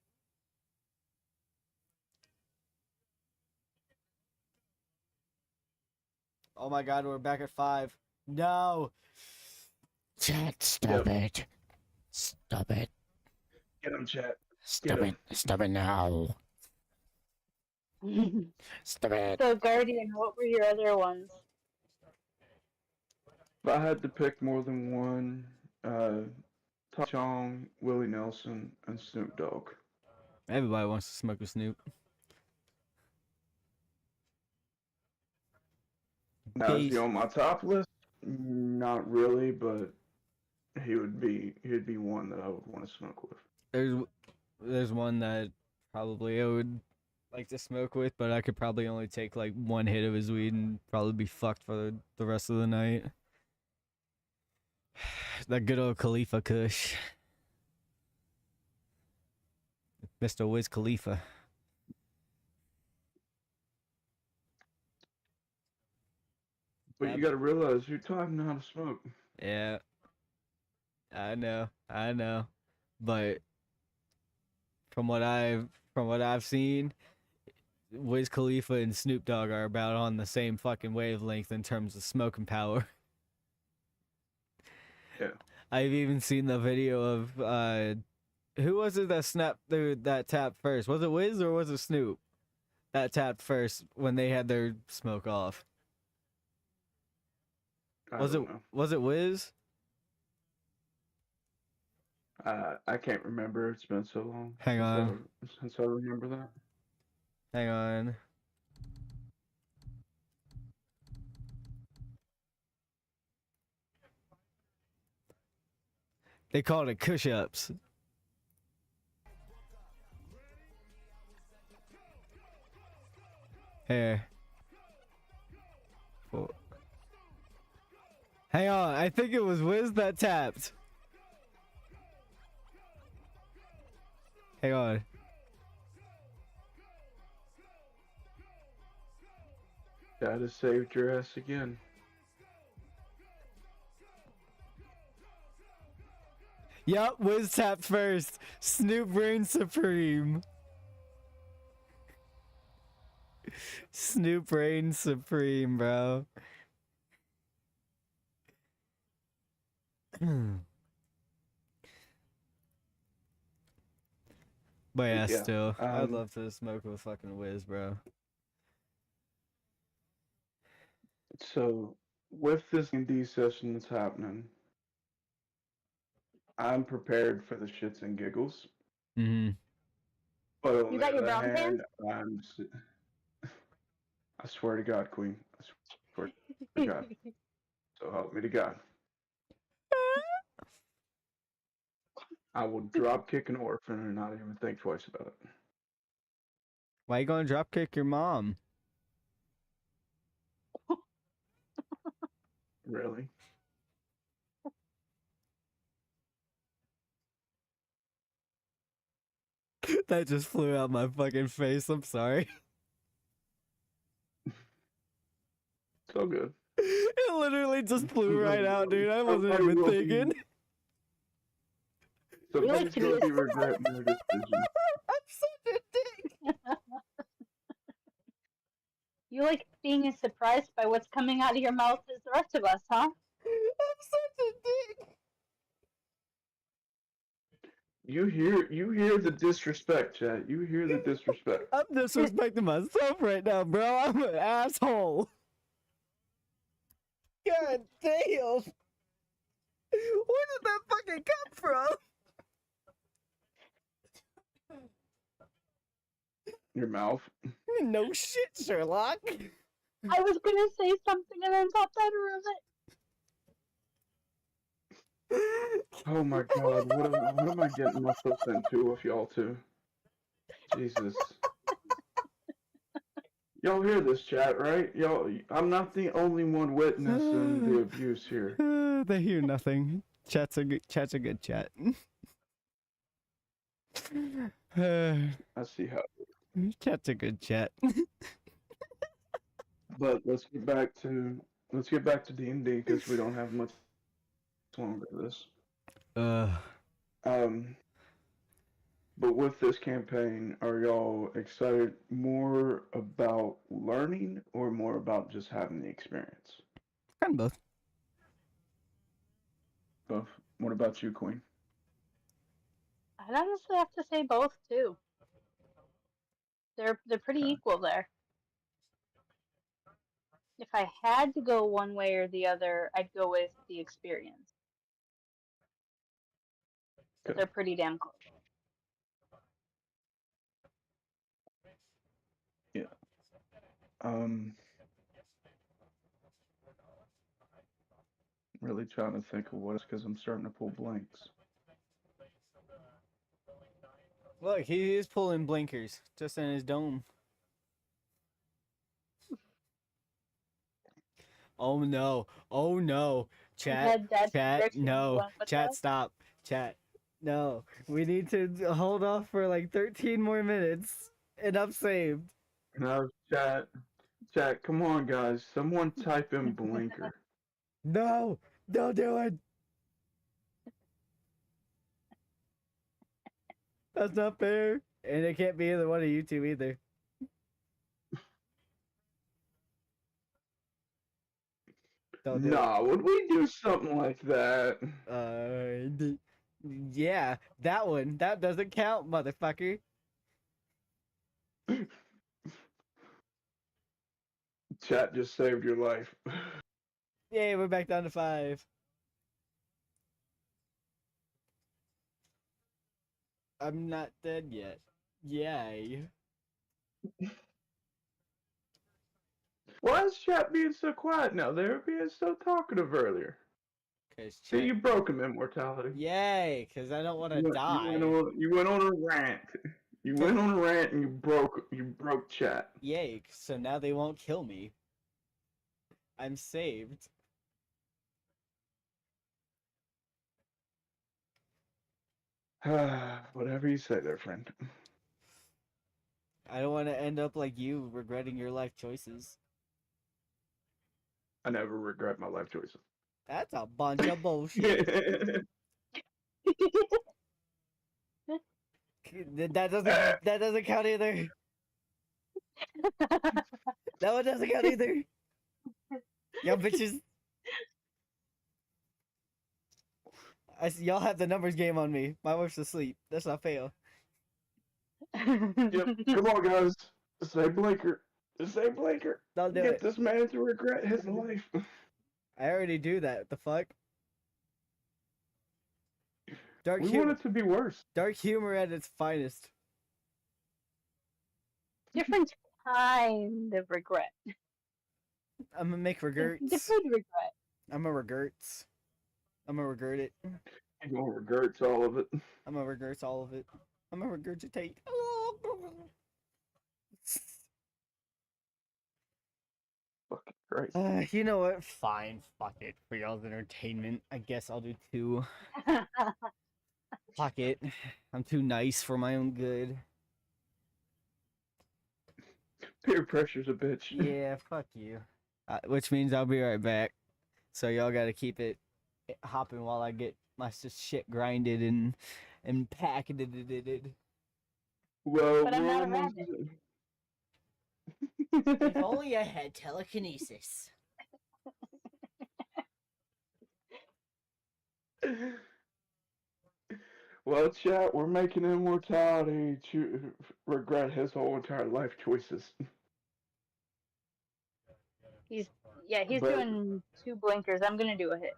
Oh my god, we're back at 5. No. Chat, stop it. Stop it. Get him, chat. Stop it. Stop it now. Stop it. So, Guardian, what were your other ones? If I had to pick more than one, Tom Chong, Willie Nelson, and Snoop Dogg. Everybody wants to smoke with Snoop. Now, is Peace. he on my top list? Not really, but he'd be one that I would want to smoke with. There's one that probably I would like to smoke with, but I could probably only take like one hit of his weed and probably be fucked for the rest of the night. That good old Khalifa Kush. Mr. Wiz Khalifa. But you gotta realize you're talking how to smoke. Yeah. I know. But from what I've seen, Wiz Khalifa and Snoop Dogg are about on the same fucking wavelength in terms of smoking power. Yeah. I've even seen the video of who was it that snapped that tap first? Was it Wiz or was it Snoop that tapped first when they had their smoke off? I Was don't it know. Wiz? I can't remember. It's been so long. Hang on. Since I remember that. Hang on. They called it Kush Ups. Here. Oh. Hang on, I think it was Wiz that tapped. Hang on. Gotta saved your ass again. Yup, Wiz tapped first. Snoop reigns supreme. Snoop reigns supreme, bro. But yeah, Yeah, still, I'd um, love to smoke with fucking Wiz, bro. So, with this D session that's happening, I'm prepared for the shits and giggles. Mm-hmm. But on You the got your other brown hand, I swear to God, Queen. I swear to God. So help me to God. I will drop kick an orphan and not even think twice about it. Why you gonna dropkick your mom? Really? That just flew out my fucking face. I'm sorry. It's all good. It literally just flew right out, dude. I wasn't Somebody even will thinking. Somebody's to gonna be be regretting their decision. I'm such a dick. You like being surprised by what's coming out of your mouth as the rest of us, huh? I'm such a dick. You hear the disrespect, chat. You hear the disrespect. I'm disrespecting myself right now, bro. I'm an asshole. God damn. Where did that fucking come from? Your mouth. No shit, Sherlock. I was gonna say something and then thought better of it. Oh my god, what am I getting myself into with y'all two? Jesus. Y'all hear this, chat, right? Y'all, I'm not the only one witnessing the abuse here. They hear nothing. Chat's a good chat. I see how. Chat's a good chat. But let's get back to D&D because we don't have much longer for this. But with this campaign, are y'all excited more about learning or more about just having the experience? Kind of both. Both. What about you, Queen? I'd honestly have to say both too. They're pretty Okay. equal there. If I had to go one way or the other, I'd go with the experience. But Okay. they're pretty damn close. Yeah. Really trying to think of what else because I'm starting to pull blanks. Look, he is pulling blinkers just in his dome. Oh no. Oh no. Chat. Chat. No. Chat, stop. Chat. No. We need to hold off for like 13 more minutes. And I'm saved. No, chat, come on, guys. Someone type in blinker. No. Don't do it. That's not fair. And it can't be either one of you two either. Don't do Nah, would we do something like that? it. Yeah, that one. That doesn't count, motherfucker. Chat just saved your life. Yay, we're back down to 5. I'm not dead yet. Yay. Why is chat being so quiet now? They were being so talkative earlier. Cause See, chat. you broke him, immortality. Yay, cause I don't want to You die. went on a rant. You went on a rant and you broke chat. Yay, so now they won't kill me. I'm saved. Whatever you say there, friend. I don't want to end up like you, regretting your life choices. I never regret my life choices. That's a bunch of bullshit. That doesn't count either. That one doesn't count either. Y'all bitches. Y'all have the numbers game on me. My wife's asleep. That's not fail. Yep. Come on, guys. Say blinker. Say blinker. Don't do Get it. this man to regret his life. I already do that. The fuck? Dark We humor. want it to be worse. Dark humor at its finest. Different kind of regret. I'm gonna make regrets. Different regret. I'm a regrets. I'm gonna regret it. You're gonna regret all of it. I'm gonna regrets all of it. I'm gonna regurgitate. Fucking Christ. You know what? Fine. Fuck it. For y'all's entertainment, I guess I'll do 2. Fuck it. I'm too nice for my own good. Peer pressure's a bitch. Yeah, fuck you. Which means I'll be right back. So y'all gotta keep it hopping while I get my shit grinded and packeted. Well, But I'm we're not a almost. If only I had telekinesis. Well, chat, we're making immortality regret his whole entire life choices. He's But doing 2 blinkers. I'm gonna do a hit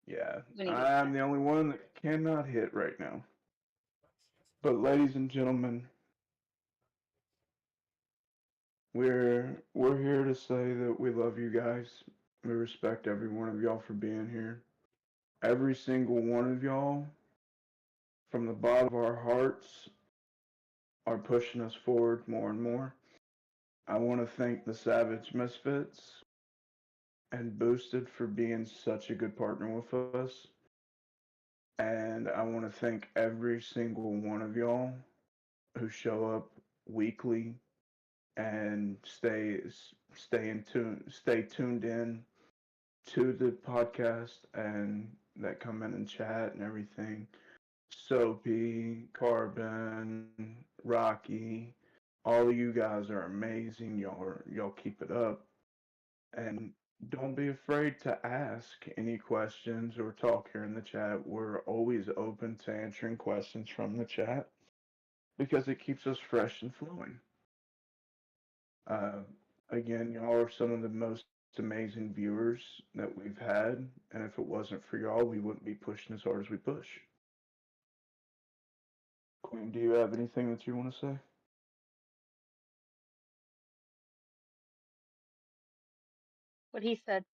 yeah, when he gets I'm done. the only one that cannot hit right now. But ladies and gentlemen, we're here to say that we love you guys. We respect every one of y'all for being here. Every single one of y'all, from the bottom of our hearts, are pushing us forward more and more. I want to thank the Savage Misfits and Boosted for being such a good partner with us. And I want to thank every single one of y'all who show up weekly and stay tuned in to the podcast and that come in and chat and everything. Soapy, Carbon, Rocky, all of you guys are amazing. Y'all keep it up. And don't be afraid to ask any questions or talk here in the chat. We're always open to answering questions from the chat because it keeps us fresh and flowing. Uh, Again, y'all are some of the most amazing viewers that we've had, and if it wasn't for y'all, we wouldn't be pushing as hard as we push. Queen, do you have anything that you want to say? What he said.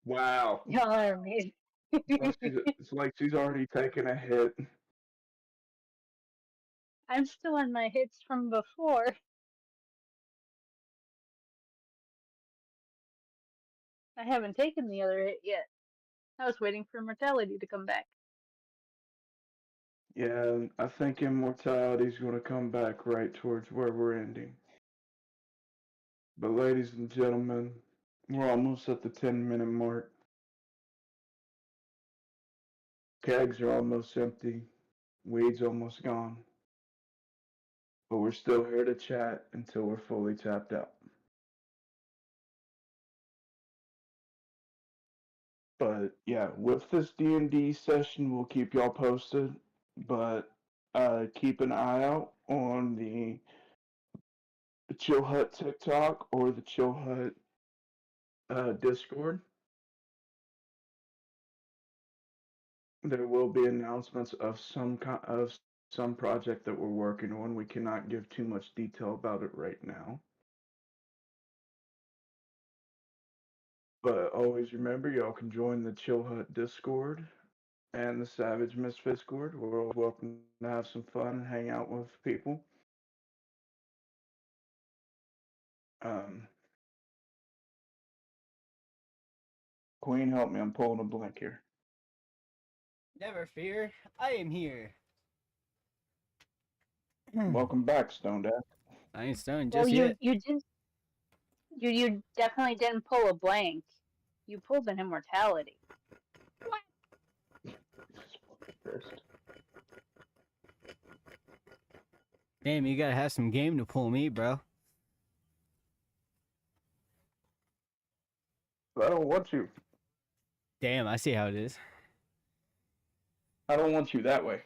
Wow. Y'all are amazing. It's like she's already taken a hit. I'm still on my hits from before. I haven't taken the other hit yet. I was waiting for mortality to come back. Yeah, I think immortality's going to come back right towards where we're ending. But ladies and gentlemen, we're almost at the 10-minute mark. Kegs are almost empty. Weed's almost gone. But we're still here to chat until we're fully tapped out. But yeah, with this D&D session, we'll keep y'all posted. But keep an eye out on the Chill Hut TikTok or the Chill Hut Discord. There will be announcements of some project that we're working on. We cannot give too much detail about it right now. But always remember, y'all can join the Chill Hut Discord and the Savage Misfits Discord. We're all welcome to have some fun and hang out with people. Um, Queen, help me. I'm pulling a blank here. Never fear, I am here. Welcome back, Stone Dad. I ain't stoned Well, just yet. you definitely didn't pull a blank. You pulled an immortality. First. Damn, you gotta have some game to pull me, bro. I don't want you. Damn, I see how it is. I don't want you that way.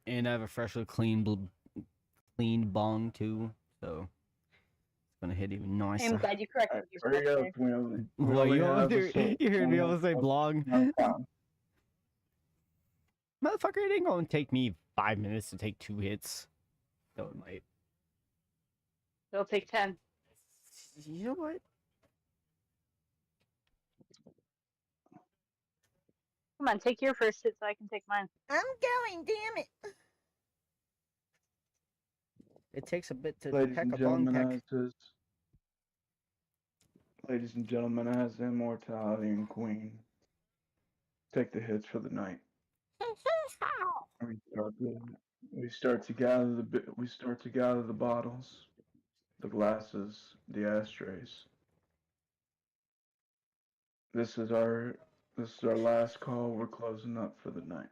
And I have a freshly clean bong too, so it's gonna hit even I am nicer. glad you All corrected right, yourself hurry up. there. We Well, only you have almost you heard me almost say blog. time. Motherfucker, it ain't gonna take me 5 minutes to take 2 hits. So it might. It'll take 10. You know what? Come on, take your first hit so I can take mine. I'm going, damn it. It takes a bit to Ladies peck and a bong gentlemen, peck. as Immortality and Queen take the hits for the night. We start, we start to gather the bottles, the glasses, the ashtrays. This is This is our last call. We're closing up for the night.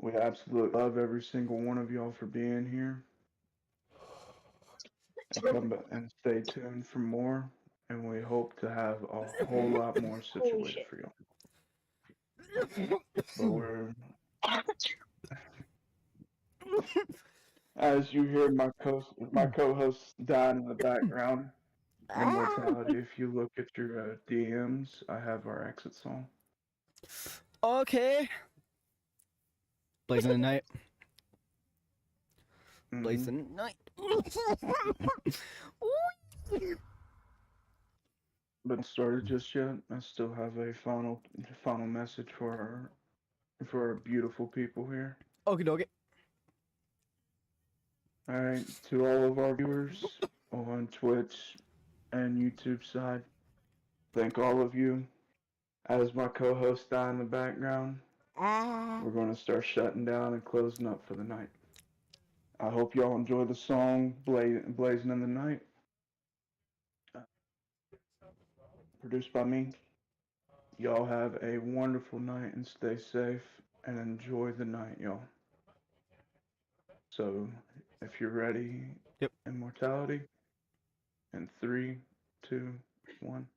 We absolutely love every single one of y'all for being here. And stay tuned for more. And we hope to have a whole lot more Holy situated shit. for y'all. But we're, as you hear my co-host dying in the background. Immortality. If you look at your DMs, I have our exit song. Okay. Blazing the night. Mhm. Blazing the night. But started just yet. I still have a final message for our beautiful people here. Okie dokie. All right, to all of our viewers on Twitch and YouTube side, thank all of you. As my co-host die in the background, we're going to start shutting down and closing up for the night. I hope y'all enjoy the song "Blazing in the Night," produced by me. Y'all have a wonderful night and stay safe and enjoy the night, y'all. So, if you're ready, Yep. Immortality, in 3, 2, 1.